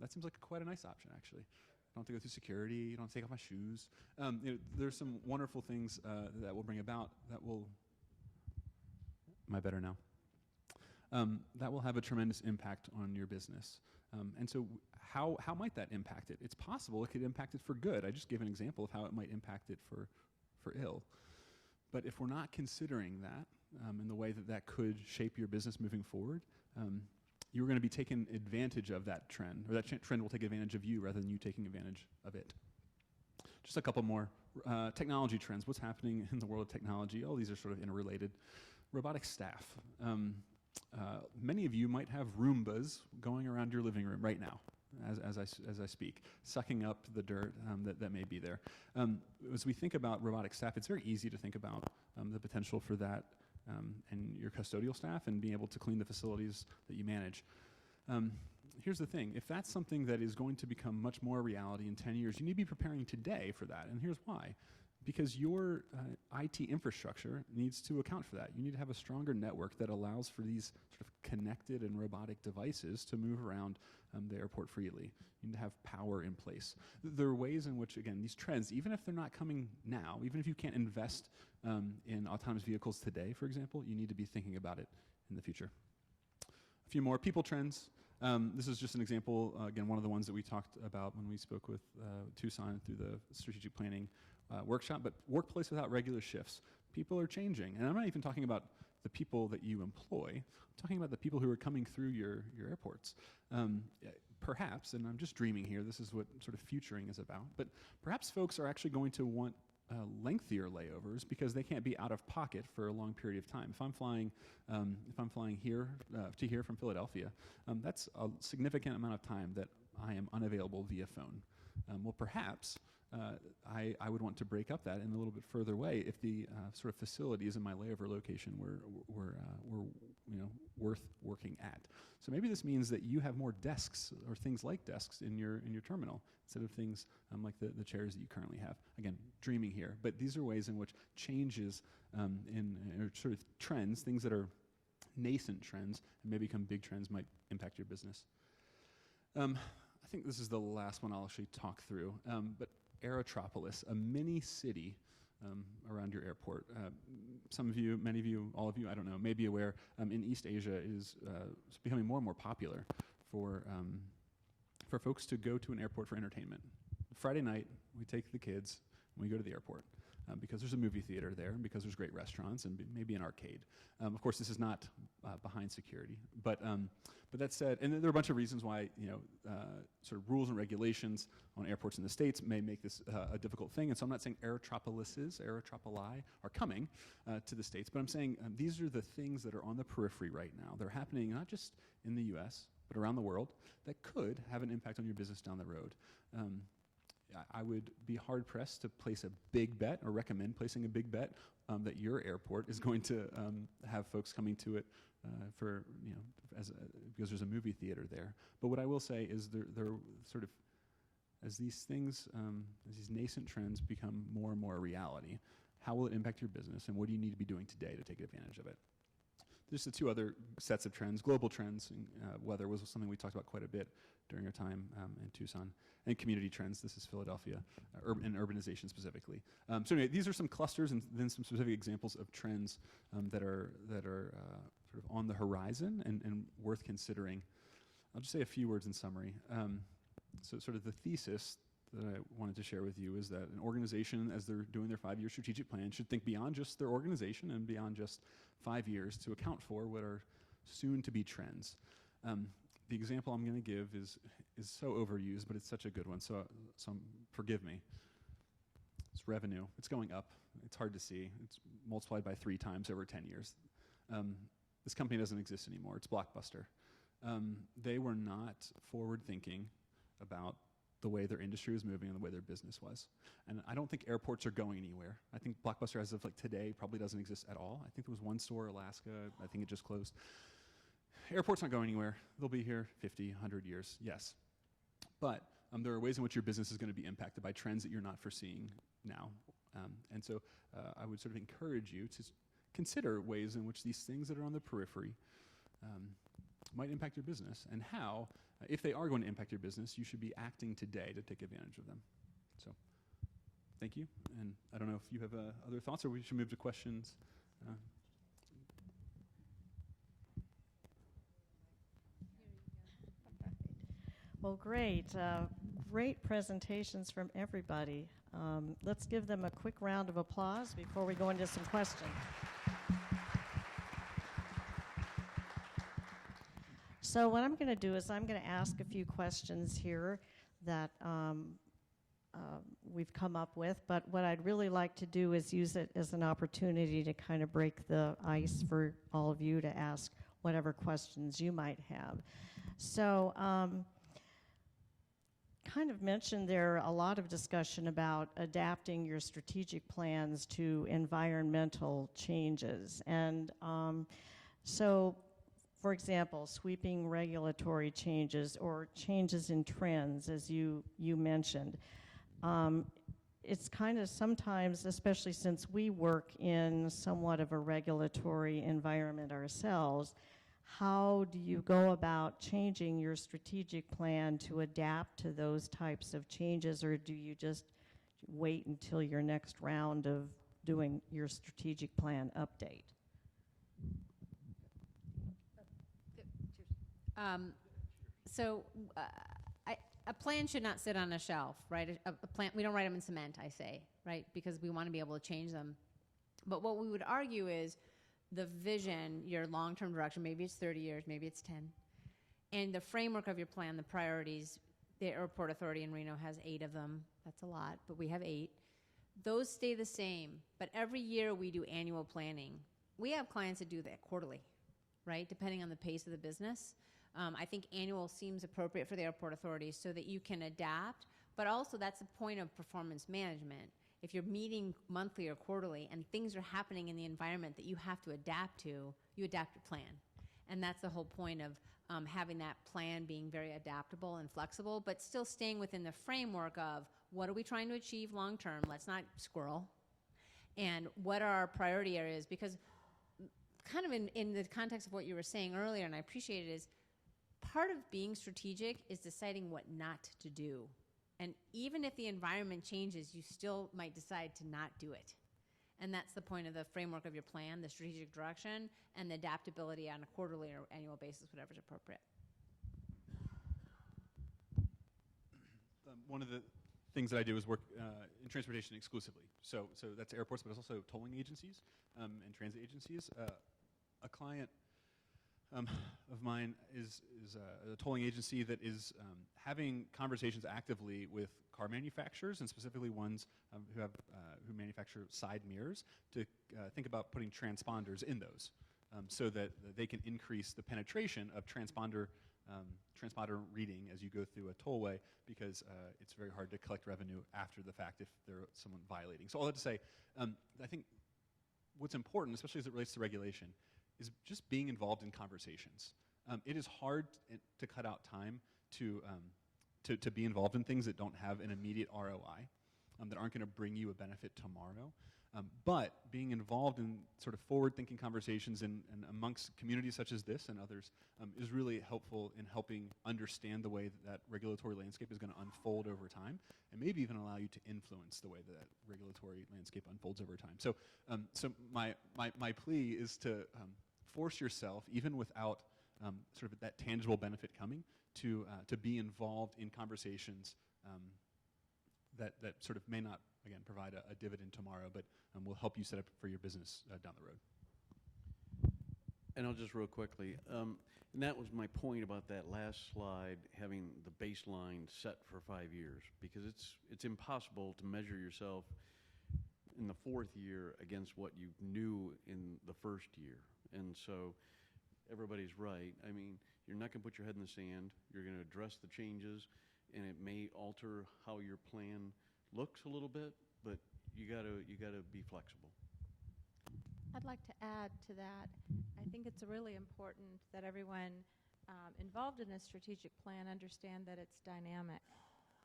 That seems like quite a nice option, actually. I don't have to go through security. You don't have to take off my shoes. There's some wonderful things that will bring about that will. Am I better now? That will have a tremendous impact on your business. And so how might that impact it? It's possible it could impact it for good. I just gave an example of how it might impact it for ill. But if we're not considering that in the way that could shape your business moving forward, you're going to be taking advantage of that trend, or that trend will take advantage of you rather than you taking advantage of it. Just a couple more. Technology trends. What's happening in the world of technology? Oh, these are sort of interrelated. Robotic staff. Many of you might have Roombas going around your living room right now as I speak, sucking up the dirt that may be there. As we think about robotic staff, it's very easy to think about the potential for that and your custodial staff and being able to clean the facilities that you manage. Here's the thing. If that's something that is going to become much more a reality in 10 years, you need to be preparing today for that. And here's why. Because your IT infrastructure needs to account for that. You need to have a stronger network that allows for these sort of connected and robotic devices to move around the airport freely. You need to have power in place. There are ways in which, again, these trends, even if they're not coming now, even if you can't invest in autonomous vehicles today, for example, you need to be thinking about it in the future. A few more people trends. This is just an example, again, one of the ones that we talked about when we spoke with Tucson through the strategic planning workshop, but workplace without regular shifts. People are changing. And I'm not even talking about the people that you employ. I'm talking about the people who are coming through your airports. Perhaps, and I'm just dreaming here, this is what sort of futuring is about, but perhaps folks are actually going to want lengthier layovers because they can't be out of pocket for a long period of time. If I'm flying here to here from Philadelphia, that's a significant amount of time that I am unavailable via phone. Well, perhaps I would want to break up that in a little bit further way if the sort of facilities in my layover location were worth working at. So maybe this means that you have more desks or things like desks in your terminal instead of things like the chairs that you currently have. Again, dreaming here, but these are ways in which changes or sort of trends, things that are nascent trends and may become big trends, might impact your business. I think this is the last one I'll actually talk through, but Aerotropolis, a mini city around your airport. Some of you, many of you, all of you, I don't know, may be aware, in East Asia is becoming more and more popular for folks to go to an airport for entertainment. Friday night, we take the kids and we go to the airport because there's a movie theater there and because there's great restaurants and maybe an arcade. Of course, this is not behind security, but that said, and there are a bunch of reasons why sort of rules and regulations on airports in the States may make this a difficult thing. And so I'm not saying Aerotropolises, Aeropropoli are coming to the States, but I'm saying these are the things that are on the periphery right now. They're happening not just in the U.S., but around the world that could have an impact on your business down the road. I would be hard-pressed to place a big bet or recommend placing a big bet that your airport is going to have folks coming to it because there's a movie theater there. But what I will say is they're sort of, as these things, as these nascent trends become more and more a reality, how will it impact your business and what do you need to be doing today to take advantage of it? There's the two other sets of trends. Global trends, weather was something we talked about quite a bit during our time in Tucson, and community trends. This is Philadelphia, and urbanization specifically. So anyway, these are some clusters and then some specific examples of trends that are sort of on the horizon and worth considering. I'll just say a few words in summary. So sort of the thesis that I wanted to share with you is that an organization, as they're doing their 5-year strategic plan, should think beyond just their organization and beyond just 5 years to account for what are soon-to-be trends. The example I'm going to give is so overused, but it's such a good one, so forgive me. It's revenue. It's going up. It's hard to see. It's multiplied by 3 times over 10 years. This company doesn't exist anymore. It's Blockbuster. They were not forward-thinking about the way their industry was moving and the way their business was. And I don't think airports are going anywhere. I think Blockbuster, as of like today, probably doesn't exist at all. I think there was one store, Alaska. I think it just closed. Airports aren't going anywhere. They'll be here 50, 100 years, yes. But there are ways in which your business is going to be impacted by trends that you're not foreseeing now. And so I would sort of encourage you to consider ways in which these things that are on the periphery might impact your business and how, if they are going to impact your business, you should be acting today to take advantage of them. So thank you. And I don't know if you have other thoughts or we should move to questions. Well, great. Great presentations from everybody. Let's give them a quick round of applause before we go into some questions. So what I'm going to do is I'm going to ask a few questions here that we've come up with, but what I'd really like to do is use it as an opportunity to kind of break the ice for all of you to ask whatever questions you might have. So kind of mentioned there a lot of discussion about adapting your strategic plans to environmental changes. And so, for example, sweeping regulatory changes or changes in trends, as you mentioned. It's kind of sometimes, especially since we work in somewhat of a regulatory environment ourselves, how do you go about changing your strategic plan to adapt to those types of changes, or do you just wait until your next round of doing your strategic plan update? A plan should not sit on a shelf, right? A plan, we don't write them in cement, I say, right? Because we want to be able to change them. But what we would argue is the vision, your long-term direction, maybe it's 30 years, maybe it's 10, and the framework of your plan, the priorities. The Airport Authority in Reno has 8 of them. That's a lot, but we have 8. Those stay the same, but every year we do annual planning. We have clients that do that quarterly, right, depending on the pace of the business. I think annual seems appropriate for the airport authorities so that you can adapt, but also that's the point of performance management. If you're meeting monthly or quarterly and things are happening in the environment that you have to adapt to, you adapt your plan. And that's the whole point of having that plan being very adaptable and flexible, but still staying within the framework of what are we trying to achieve long term? Let's not squirrel. And what are our priority areas? Because kind of in the context of what you were saying earlier, and I appreciate it, is part of being strategic is deciding what not to do. And even if the environment changes, you still might decide to not do it. And that's the point of the framework of your plan, the strategic direction, and the adaptability on a quarterly or annual basis, whatever's appropriate. One of the things that I do is work in transportation exclusively. So that's airports, but it's also tolling agencies and transit agencies. A client of mine is a tolling agency that is having conversations actively with car manufacturers, and specifically ones who manufacture side mirrors, to think about putting transponders in those, so that they can increase the penetration of transponder reading as you go through a tollway, because it's very hard to collect revenue after the fact if there's someone violating. So all that to say, I think what's important, especially as it relates to regulation, is just being involved in conversations. It is hard to cut out time to be involved in things that don't have an immediate ROI, that aren't going to bring you a benefit tomorrow. But being involved in sort of forward-thinking conversations and amongst communities such as this and others is really helpful in helping understand the way that regulatory landscape is going to unfold over time, and maybe even allow you to influence the way that regulatory landscape unfolds over time. So, my plea is to force yourself, even without sort of that tangible benefit coming, to be involved in conversations that sort of may not, again, provide a dividend tomorrow, but will help you set up for your business down the road. And I'll just real quickly, and that was my point about that last slide, having the baseline set for 5 years, because it's impossible to measure yourself in the 4th year against what you knew in the 1st year. And so everybody's right. I mean, you're not going to put your head in the sand. You're going to address the changes, and it may alter how your plan looks a little bit, but you gotta be flexible. I'd like to add to that. I think it's really important that everyone involved in a strategic plan understand that it's dynamic.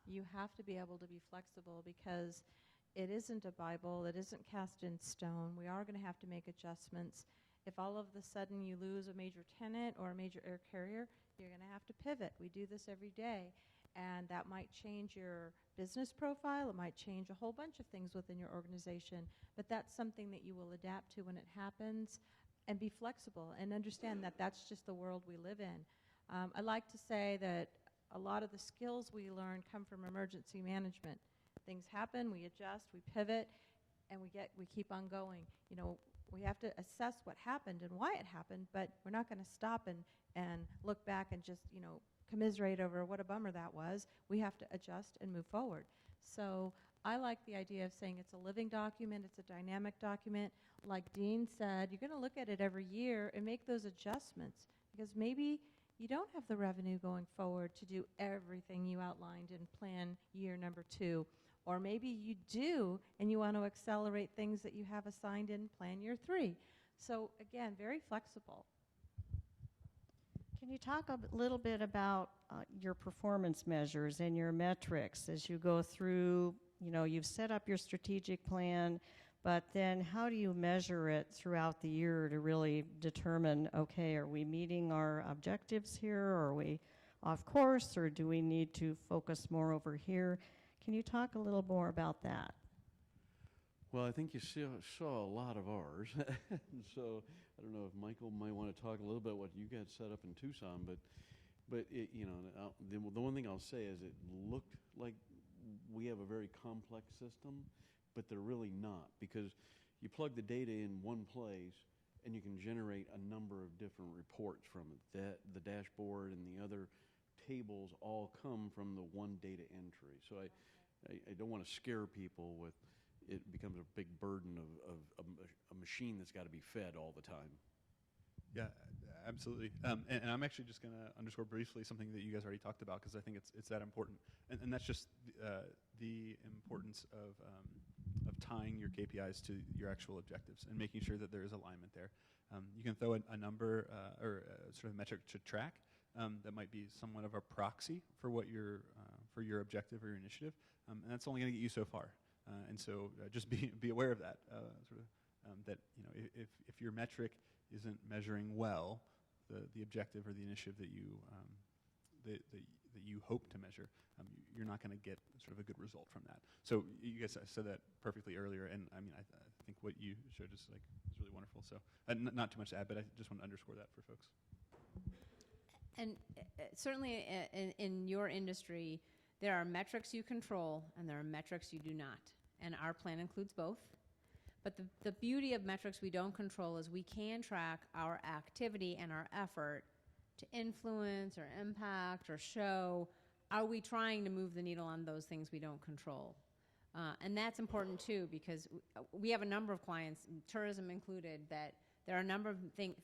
You have to be able to be flexible, because it isn't a Bible, it isn't cast in stone. We are going to have to make adjustments. If all of a sudden you lose a major tenant or a major air carrier, you're going to have to pivot. We do this every day, and that might change your business profile. It might change a whole bunch of things within your organization, but that's something that you will adapt to when it happens, and be flexible and understand that that's just the world we live in. I like to say that a lot of the skills we learn come from emergency management. Things happen, we adjust, we pivot, and we keep on going. You know, we have to assess what happened and why it happened, but we're not going to stop and look back and just, commiserate over what a bummer that was. We have to adjust and move forward. So I like the idea of saying it's a living document, it's a dynamic document. Like Dean said, you're going to look at it every year and make those adjustments, because maybe you don't have the revenue going forward to do everything you outlined in plan year number 2. Or maybe you do, and you want to accelerate things that you have assigned in plan year 3. So again, very flexible. Can you talk a little bit about your performance measures and your metrics as you go through, you've set up your strategic plan, but then how do you measure it throughout the year to really determine, okay, are we meeting our objectives here, or are we off course, or do we need to focus more over here? Can you talk a little more about that? Well, I think you saw a lot of ours. So I don't know if Michael might want to talk a little bit what you got set up in Tucson, but it, the one thing I'll say is it looked like we have a very complex system, but they're really not, because you plug the data in one place and you can generate a number of different reports from it. The dashboard and the other tables all come from the one data entry. So I don't want to scare people with, it becomes a big burden of a machine that's got to be fed all the time. Yeah, absolutely. And I'm actually just going to underscore briefly something that you guys already talked about, because I think it's that important. And that's just the importance of tying your KPIs to your actual objectives and making sure that there is alignment there. You can throw a number or a sort of metric to track that might be somewhat of a proxy for what for your objective or your initiative, and that's only going to get you so far. And so just be aware of that. That if your metric isn't measuring well the objective or the initiative that you hope to measure, you're not going to get sort of a good result from that. So you guys said that perfectly earlier, and I mean I think what you showed is really wonderful. So not too much to add, but I just want to underscore that for folks. And certainly in your industry, there are metrics you control and there are metrics you do not. And our plan includes both. But the beauty of metrics we don't control is we can track our activity and our effort to influence or impact or show, are we trying to move the needle on those things we don't control? And that's important too, because we have a number of clients, tourism included, that there are a number of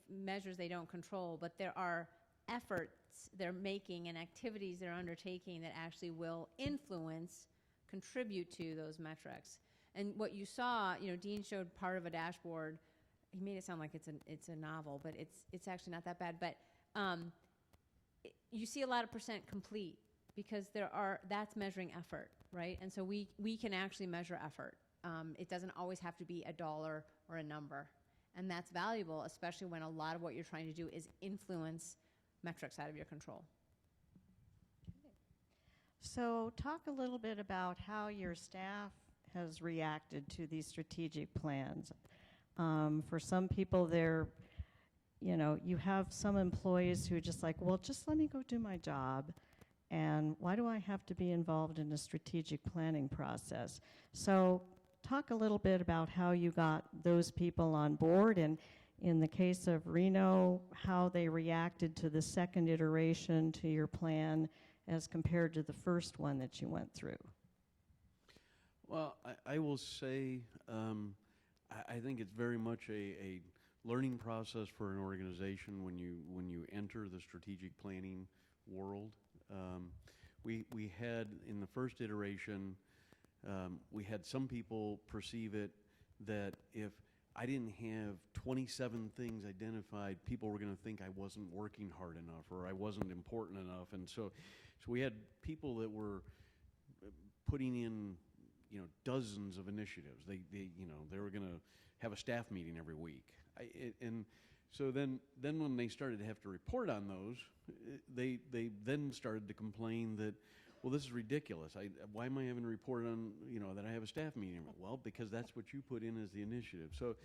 measures they don't control, but there are efforts they're making and activities they're undertaking that actually will influence, contribute to those metrics. And what you saw, Dean showed part of a dashboard. He made it sound like it's a novel, but it's actually not that bad. But you see a lot of percent complete because that's measuring effort, right? And so we can actually measure effort. It doesn't always have to be a dollar or a number, and that's valuable, especially when a lot of what you're trying to do is influence metrics out of your control. So talk a little bit about how your staff has reacted to these strategic plans. For some people, you have some employees who are just like, well, just let me go do my job, and why do I have to be involved in a strategic planning process? So talk a little bit about how you got those people on board, and in the case of Reno, how they reacted to the second iteration to your plan as compared to the first one that you went through. Well, I will say I think it's very much a learning process for an organization when you enter the strategic planning world. We had, in the first iteration, we had some people perceive it that if I didn't have 27 things identified, people were going to think I wasn't working hard enough or I wasn't important enough. And so we had people that were putting in, dozens of initiatives. They were going to have a staff meeting every week. And so then when they started to have to report on those, they then started to complain that, well, this is ridiculous. Why am I having to report on, that I have a staff meeting? Well, because that's what you put in as the initiative. So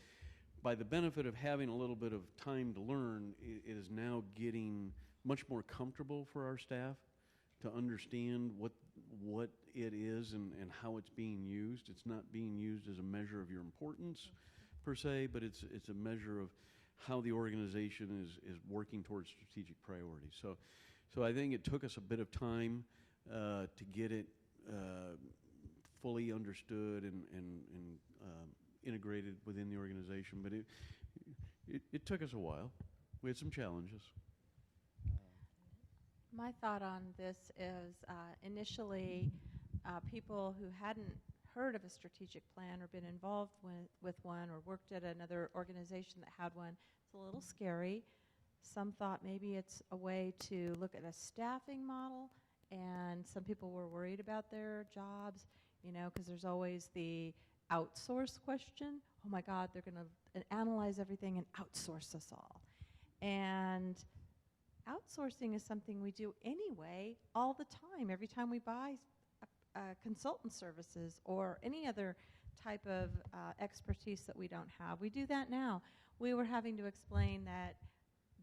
by the benefit of having a little bit of time to learn, it is now getting much more comfortable for our staff to understand what it is and how it's being used. It's not being used as a measure of your importance per se, but it's a measure of how the organization is working towards strategic priorities. So I think it took us a bit of time to get it fully understood and integrated within the organization, but it took us a while. We had some challenges. My thought on this is initially people who hadn't heard of a strategic plan or been involved with one or worked at another organization that had one, it's a little scary. Some thought maybe it's a way to look at a staffing model, and some people were worried about their jobs, because there's always the outsource question. Oh my God, they're going to analyze everything and outsource us all. And outsourcing is something we do anyway all the time. Every time we buy consultant services or any other type of expertise that we don't have, we do that now. We were having to explain that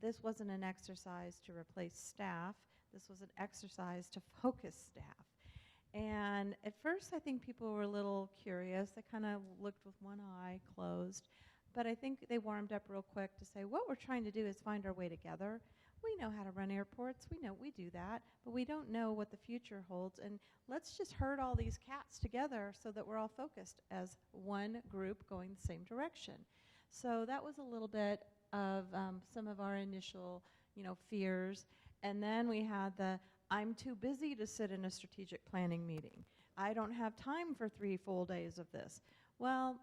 this wasn't an exercise to replace staff. This was an exercise to focus staff. And at first, I think people were a little curious. They kind of looked with one eye closed. But I think they warmed up real quick to say, what we're trying to do is find our way together. we know how to run airports. We know we do that, but we don't know what the future holds. And let's just herd all these cats together so that we're all focused as one group going the same direction. So that was a little bit of some of our initial, fears. And then we had the, I'm too busy to sit in a strategic planning meeting. I don't have time for 3 full days of this. Well,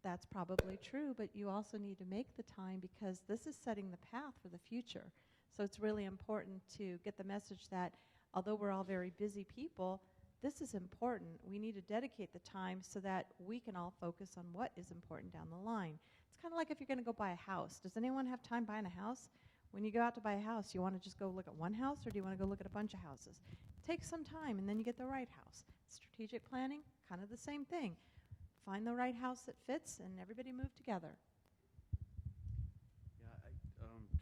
that's probably true, but you also need to make the time because this is setting the path for the future. So it's really important to get the message that although we're all very busy people, this is important. We need to dedicate the time so that we can all focus on what is important down the line. It's kind of like if you're going to go buy a house. Does anyone have time buying a house? When you go out to buy a house, you want to just go look at one house, or do you want to go look at a bunch of houses? It takes some time, and then you get the right house. Strategic planning, kind of the same thing. Find the right house that fits, and everybody move together. Yeah,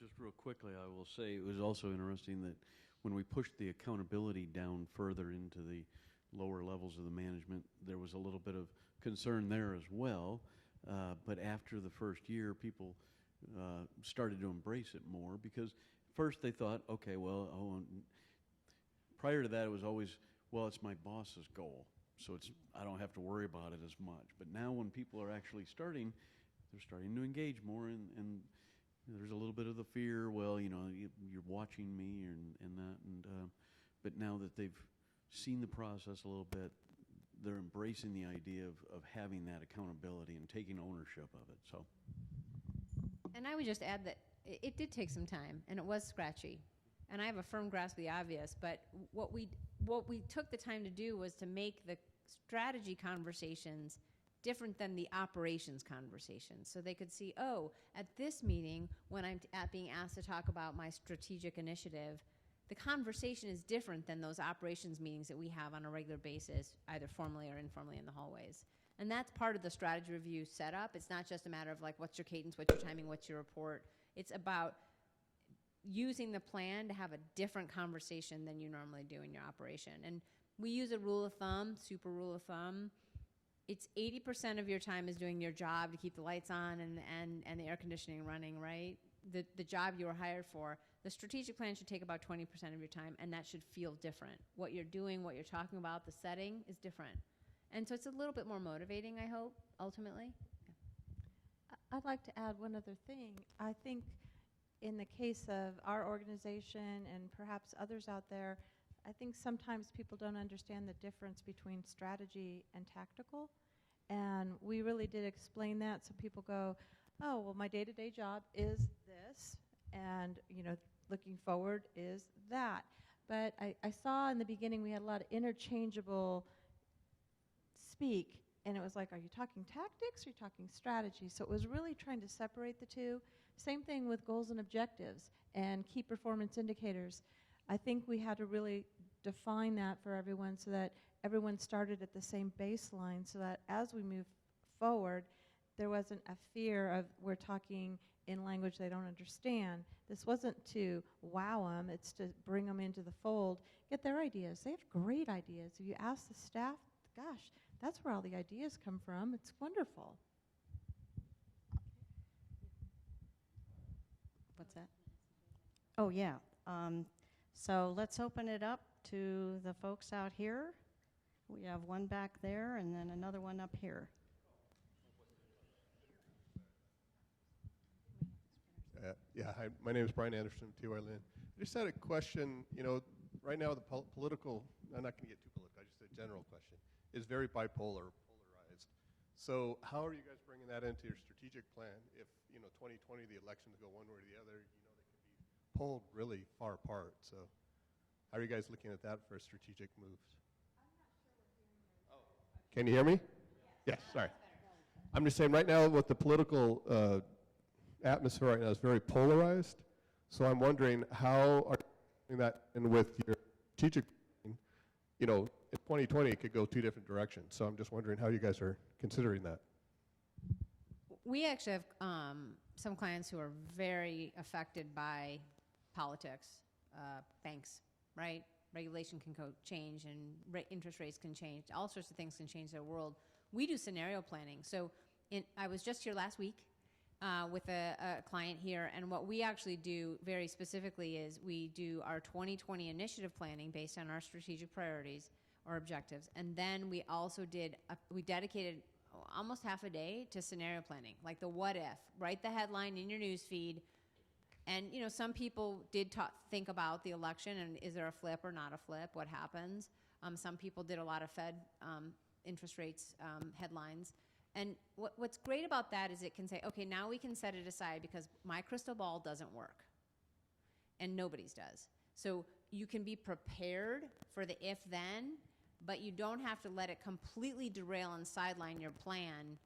just real quickly, I will say it was also interesting that when we pushed the accountability down further into the lower levels of the management, there was a little bit of concern there as well. But after the first year, people started to embrace it more because first they thought, okay, well, prior to that it was always, well, it's my boss's goal, so I don't have to worry about it as much. But now when people are actually they're starting to engage more, and there's a little bit of the fear, well, you're watching me and that, but now that they've seen the process a little bit, they're embracing the idea of having that accountability and taking ownership of it. So. And I would just add that it did take some time, and it was scratchy. And I have a firm grasp of the obvious, but what we took the time to do was to make the strategy conversations different than the operations conversations. So they could see, oh, at this meeting, when I'm being asked to talk about my strategic initiative, the conversation is different than those operations meetings that we have on a regular basis, either formally or informally in the hallways. And that's part of the strategy review setup. It's not just a matter of like, what's your cadence, what's your timing, what's your report. It's about using the plan to have a different conversation than you normally do in your operation. And we use a rule of thumb, super rule of thumb. It's 80% of your time is doing your job to keep the lights on and the air conditioning running, right? The job you were hired for. The strategic plan should take about 20% of your time, and that should feel different. What you're doing, what you're talking about, the setting is different. And so it's a little bit more motivating, I hope, ultimately. Yeah. I'd like to add one other thing. I think in the case of our organization and perhaps others out there, I think sometimes people don't understand the difference between strategy and tactical. And we really did explain that, so people go, oh, well, my day-to-day job is this, and looking forward is that. But I saw in the beginning we had a lot of interchangeable speak, and it was like, are you talking tactics or are you talking strategy? So it was really trying to separate the two. Same thing with goals and objectives and key performance indicators. I think we had to really define that for everyone so that everyone started at the same baseline, so that as we move forward, there wasn't a fear of we're talking in language they don't understand. This wasn't to wow them, it's to bring them into the fold, get their ideas. They have great ideas. If you ask the staff, gosh, that's where all the ideas come from. It's wonderful. What's that? Oh, yeah. So let's open it up to the folks out here. We have one back there and then another one up here. Hi, my name is Brian Anderson, T.Y. Lynn. I just had a question. Right now the political, I'm not going to get too political, just a general question, is very polarized. So how are you guys bringing that into your strategic plan? If, 2020, the elections go one way or the other, they could be pulled really far apart. So how are you guys looking at that for strategic moves? Can you hear me? Yes, sorry. I'm just saying right now with the political atmosphere right now is very polarized. So I'm wondering how are you doing that in with your strategic planning? In 2020 it could go 2 different directions. So I'm just wondering how you guys are considering that. We actually have some clients who are very affected by politics, banks, right? Regulation can change and interest rates can change. All sorts of things can change their world. We do scenario planning. So I was just here last week. with a client here, and what we actually do very specifically is we do our 2020 initiative planning based on our strategic priorities or objectives, and then we also we dedicated almost half a day to scenario planning, like the what if. Write the headline in your news feed, and some people did think about the election and is there a flip or not a flip, what happens. Some people did a lot of Fed interest rates headlines. And what's great about that is it can say, okay, now we can set it aside because my crystal ball doesn't work. And nobody's does. So you can be prepared for the if-then, but you don't have to let it completely derail and sideline your plan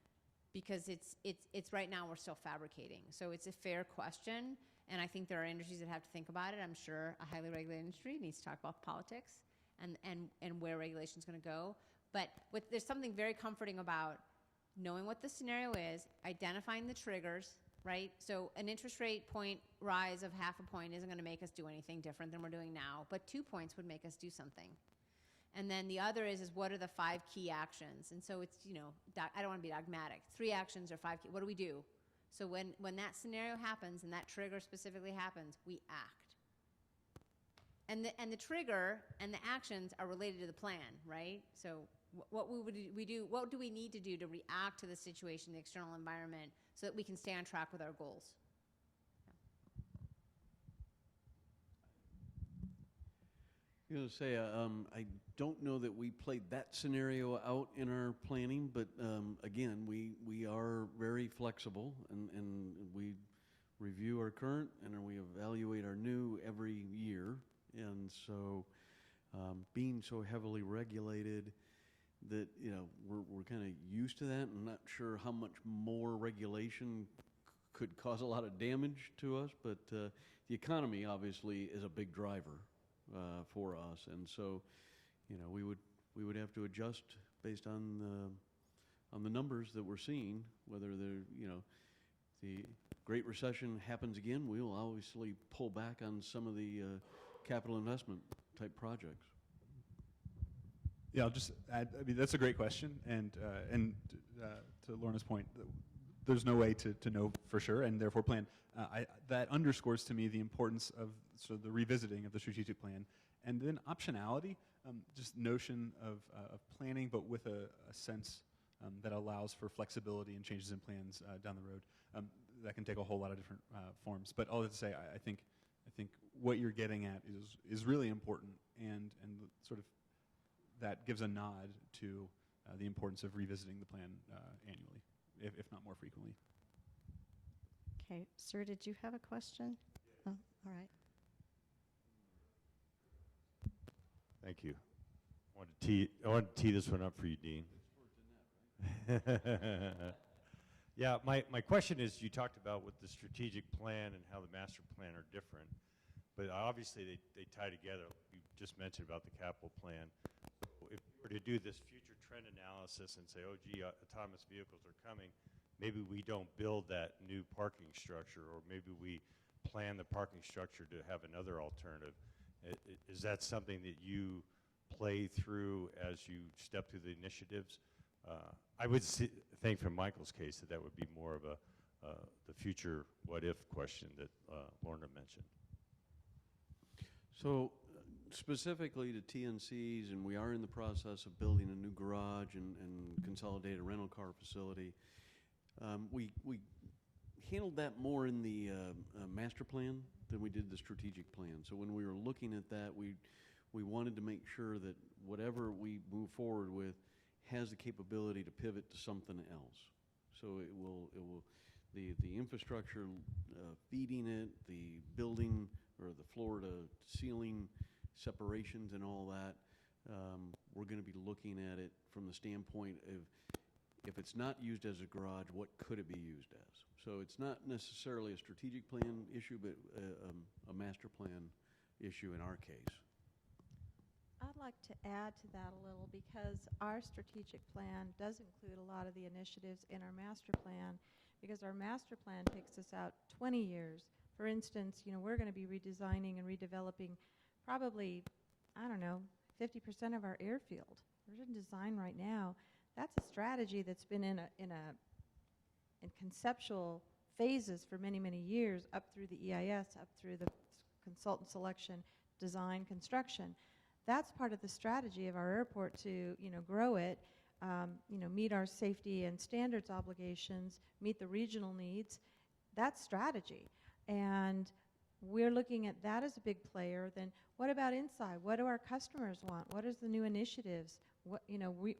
because it's right now we're still fabricating. So it's a fair question, and I think there are industries that have to think about it. I'm sure a highly regulated industry needs to talk about politics and where regulation is going to go. But there's something very comforting about knowing what the scenario is, identifying the triggers, right? So an interest rate point rise of 0.5 point isn't going to make us do anything different than we're doing now, but 2 points would make us do something. And then the other is what are the 5 key actions? And so it's, I don't want to be dogmatic. 3 actions or 5 key, what do we do? So when that scenario happens and that trigger specifically happens, we act. And the trigger and the actions are related to the plan, right? So what do we need to do to react to the situation, the external environment, so that we can stay on track with our goals? I was going to say, I don't know that we played that scenario out in our planning, but again, we are very flexible, and we review our current and we evaluate our new every year. And so being so heavily regulated that, we're kind of used to that. I'm not sure how much more regulation could cause a lot of damage to us, but the economy obviously is a big driver for us, and so we would have to adjust based on the numbers that we're seeing. Whether the Great Recession happens again, we'll obviously pull back on some of the capital investment type projects. Yeah, I'll just add. I mean, that's a great question, and to Lorna's point, there's no way to know for sure, and therefore plan. That underscores to me the importance of sort of the revisiting of the strategic plan, and then optionality, just notion of planning, but with a sense that allows for flexibility and changes in plans down the road. That can take a whole lot of different forms. But all that to say, I think what you're getting at is really important, and sort of that gives a nod to the importance of revisiting the plan annually, if not more frequently. Okay, sir, did you have a question? Oh, all right. Thank you. I wanted to tee this one up for you, Dean. Yeah, my question is, you talked about with the strategic plan and how the master plan are different, but obviously they tie together. You just mentioned about the capital plan. If we were to do this future trend analysis and say, oh, gee, autonomous vehicles are coming, maybe we don't build that new parking structure, or maybe we plan the parking structure to have another alternative. Is that something that you play through as you step through the initiatives? I would think from Michael's case that would be more of the future what-if question that Lorna mentioned. So specifically to TNCs, and we are in the process of building a new garage and consolidated rental car facility. We handled that more in the master plan than we did the strategic plan. So when we were looking at that, we wanted to make sure that whatever we move forward with has the capability to pivot to something else. So it will the infrastructure feeding it, the building or the floor to ceiling separations and all that, we're going to be looking at it from the standpoint of, if it's not used as a garage, what could it be used as? So it's not necessarily a strategic plan issue, but a master plan issue in our case. I'd like to add to that a little, because our strategic plan does include a lot of the initiatives in our master plan, because our master plan takes us out 20 years. For instance, we're going to be redesigning and redeveloping probably, 50% of our airfield. We're in design right now. That's a strategy that's been in conceptual phases for many, many years, up through the EIS, up through the consultant selection, design, construction. That's part of the strategy of our airport to, grow it, meet our safety and standards obligations, meet the regional needs. That's strategy. And we're looking at that as a big player. Then what about inside? What do our customers want? What is the new initiatives? What,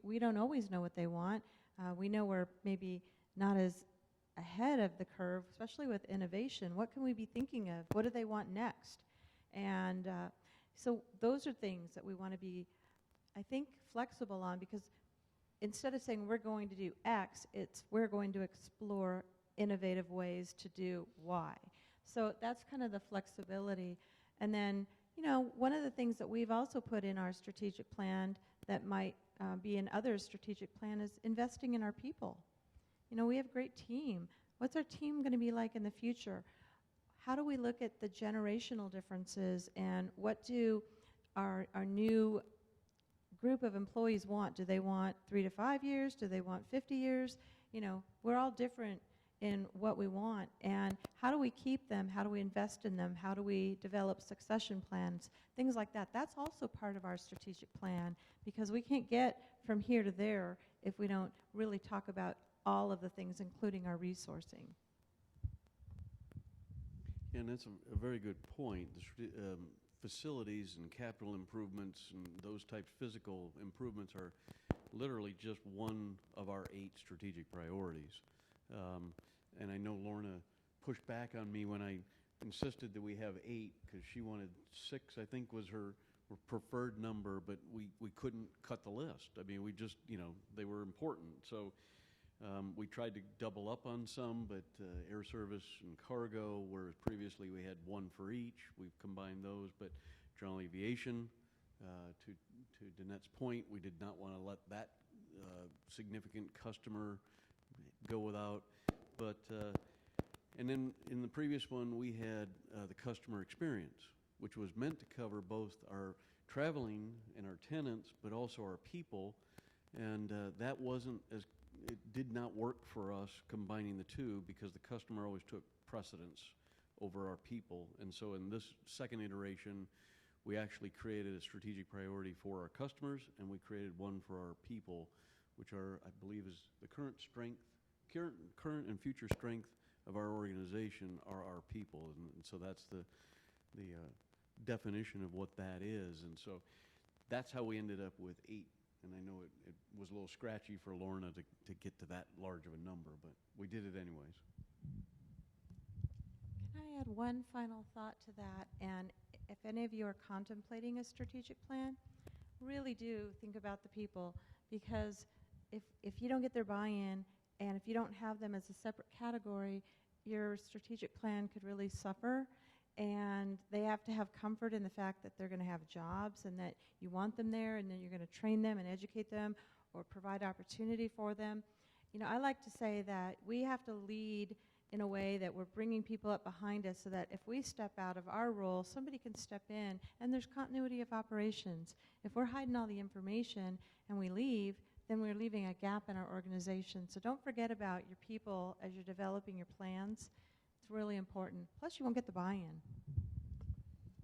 we don't always know what they want. We know we're maybe not as ahead of the curve, especially with innovation. What can we be thinking of? What do they want next? And so those are things that we want to be, I think, flexible on, because instead of saying we're going to do X, it's we're going to explore innovative ways to do Y. So that's kind of the flexibility. And then, one of the things that we've also put in our strategic plan that might be in others' strategic plan is investing in our people. We have a great team. What's our team going to be like in the future? How do we look at the generational differences, and what do our new group of employees want? Do they want 3 to 5 years? Do they want 50 years? We're all different in what we want, and how do we keep them? How do we invest in them? How do we develop succession plans? Things like that. That's also part of our strategic plan, because we can't get from here to there if we don't really talk about all of the things, including our resourcing. And that's a very good point. The facilities and capital improvements and those types of physical improvements are literally just one of our 8 strategic priorities. And I know Lorna pushed back on me when I insisted that we have 8, because she wanted 6, I think, was her preferred number, but we couldn't cut the list. I mean, we just, they were important. So we tried to double up on some, but air service and cargo, whereas previously we had 1 for each, we've combined those. But general aviation, to Danette's point, we did not want to let that significant customer go without. But and then in the previous one, we had the customer experience, which was meant to cover both our traveling and our tenants, but also our people. And that wasn't as, it did not work for us combining the two, because the customer always took precedence over our people. And so in this second iteration, we actually created a strategic priority for our customers, and we created one for our people, which are, I believe, is the current strength, current and future strength of our organization are our people. And so that's the definition of what that is. And so that's how we ended up with 8. And I know it was a little scratchy for Lorna to get to that large of a number, but we did it anyways. Can I add one final thought to that? And if any of you are contemplating a strategic plan, really do think about the people, because if you don't get their buy-in, and if you don't have them as a separate category, your strategic plan could really suffer. And they have to have comfort in the fact that they're going to have jobs, and that you want them there, and then you're going to train them and educate them or provide opportunity for them. I like to say that we have to lead in a way that we're bringing people up behind us, so that if we step out of our role, somebody can step in, and there's continuity of operations. If we're hiding all the information and we leave, then we're leaving a gap in our organization. So don't forget about your people as you're developing your plans. It's really important. Plus, you won't get the buy-in.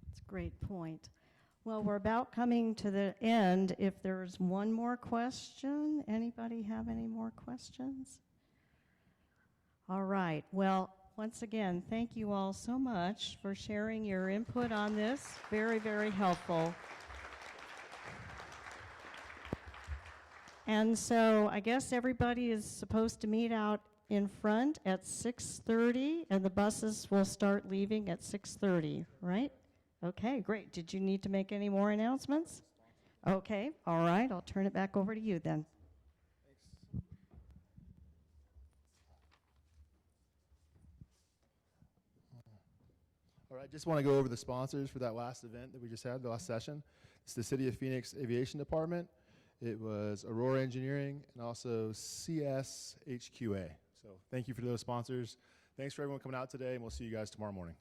That's a great point. Well, we're about coming to the end. If there's one more question, anybody have any more questions? All right. Well, once again, thank you all so much for sharing your input on this. Very, very helpful. And so I guess everybody is supposed to meet out in front at 6:30, and the buses will start leaving at 6:30, right? Okay, great. Did you need to make any more announcements? Okay, all right. I'll turn it back over to you then. Thanks. All right, just want to go over the sponsors for that last event that we just had, the last session. It's the City of Phoenix Aviation Department. It was Aurora Engineering, and also CSHQA. So thank you for those sponsors. Thanks for everyone coming out today, and we'll see you guys tomorrow morning.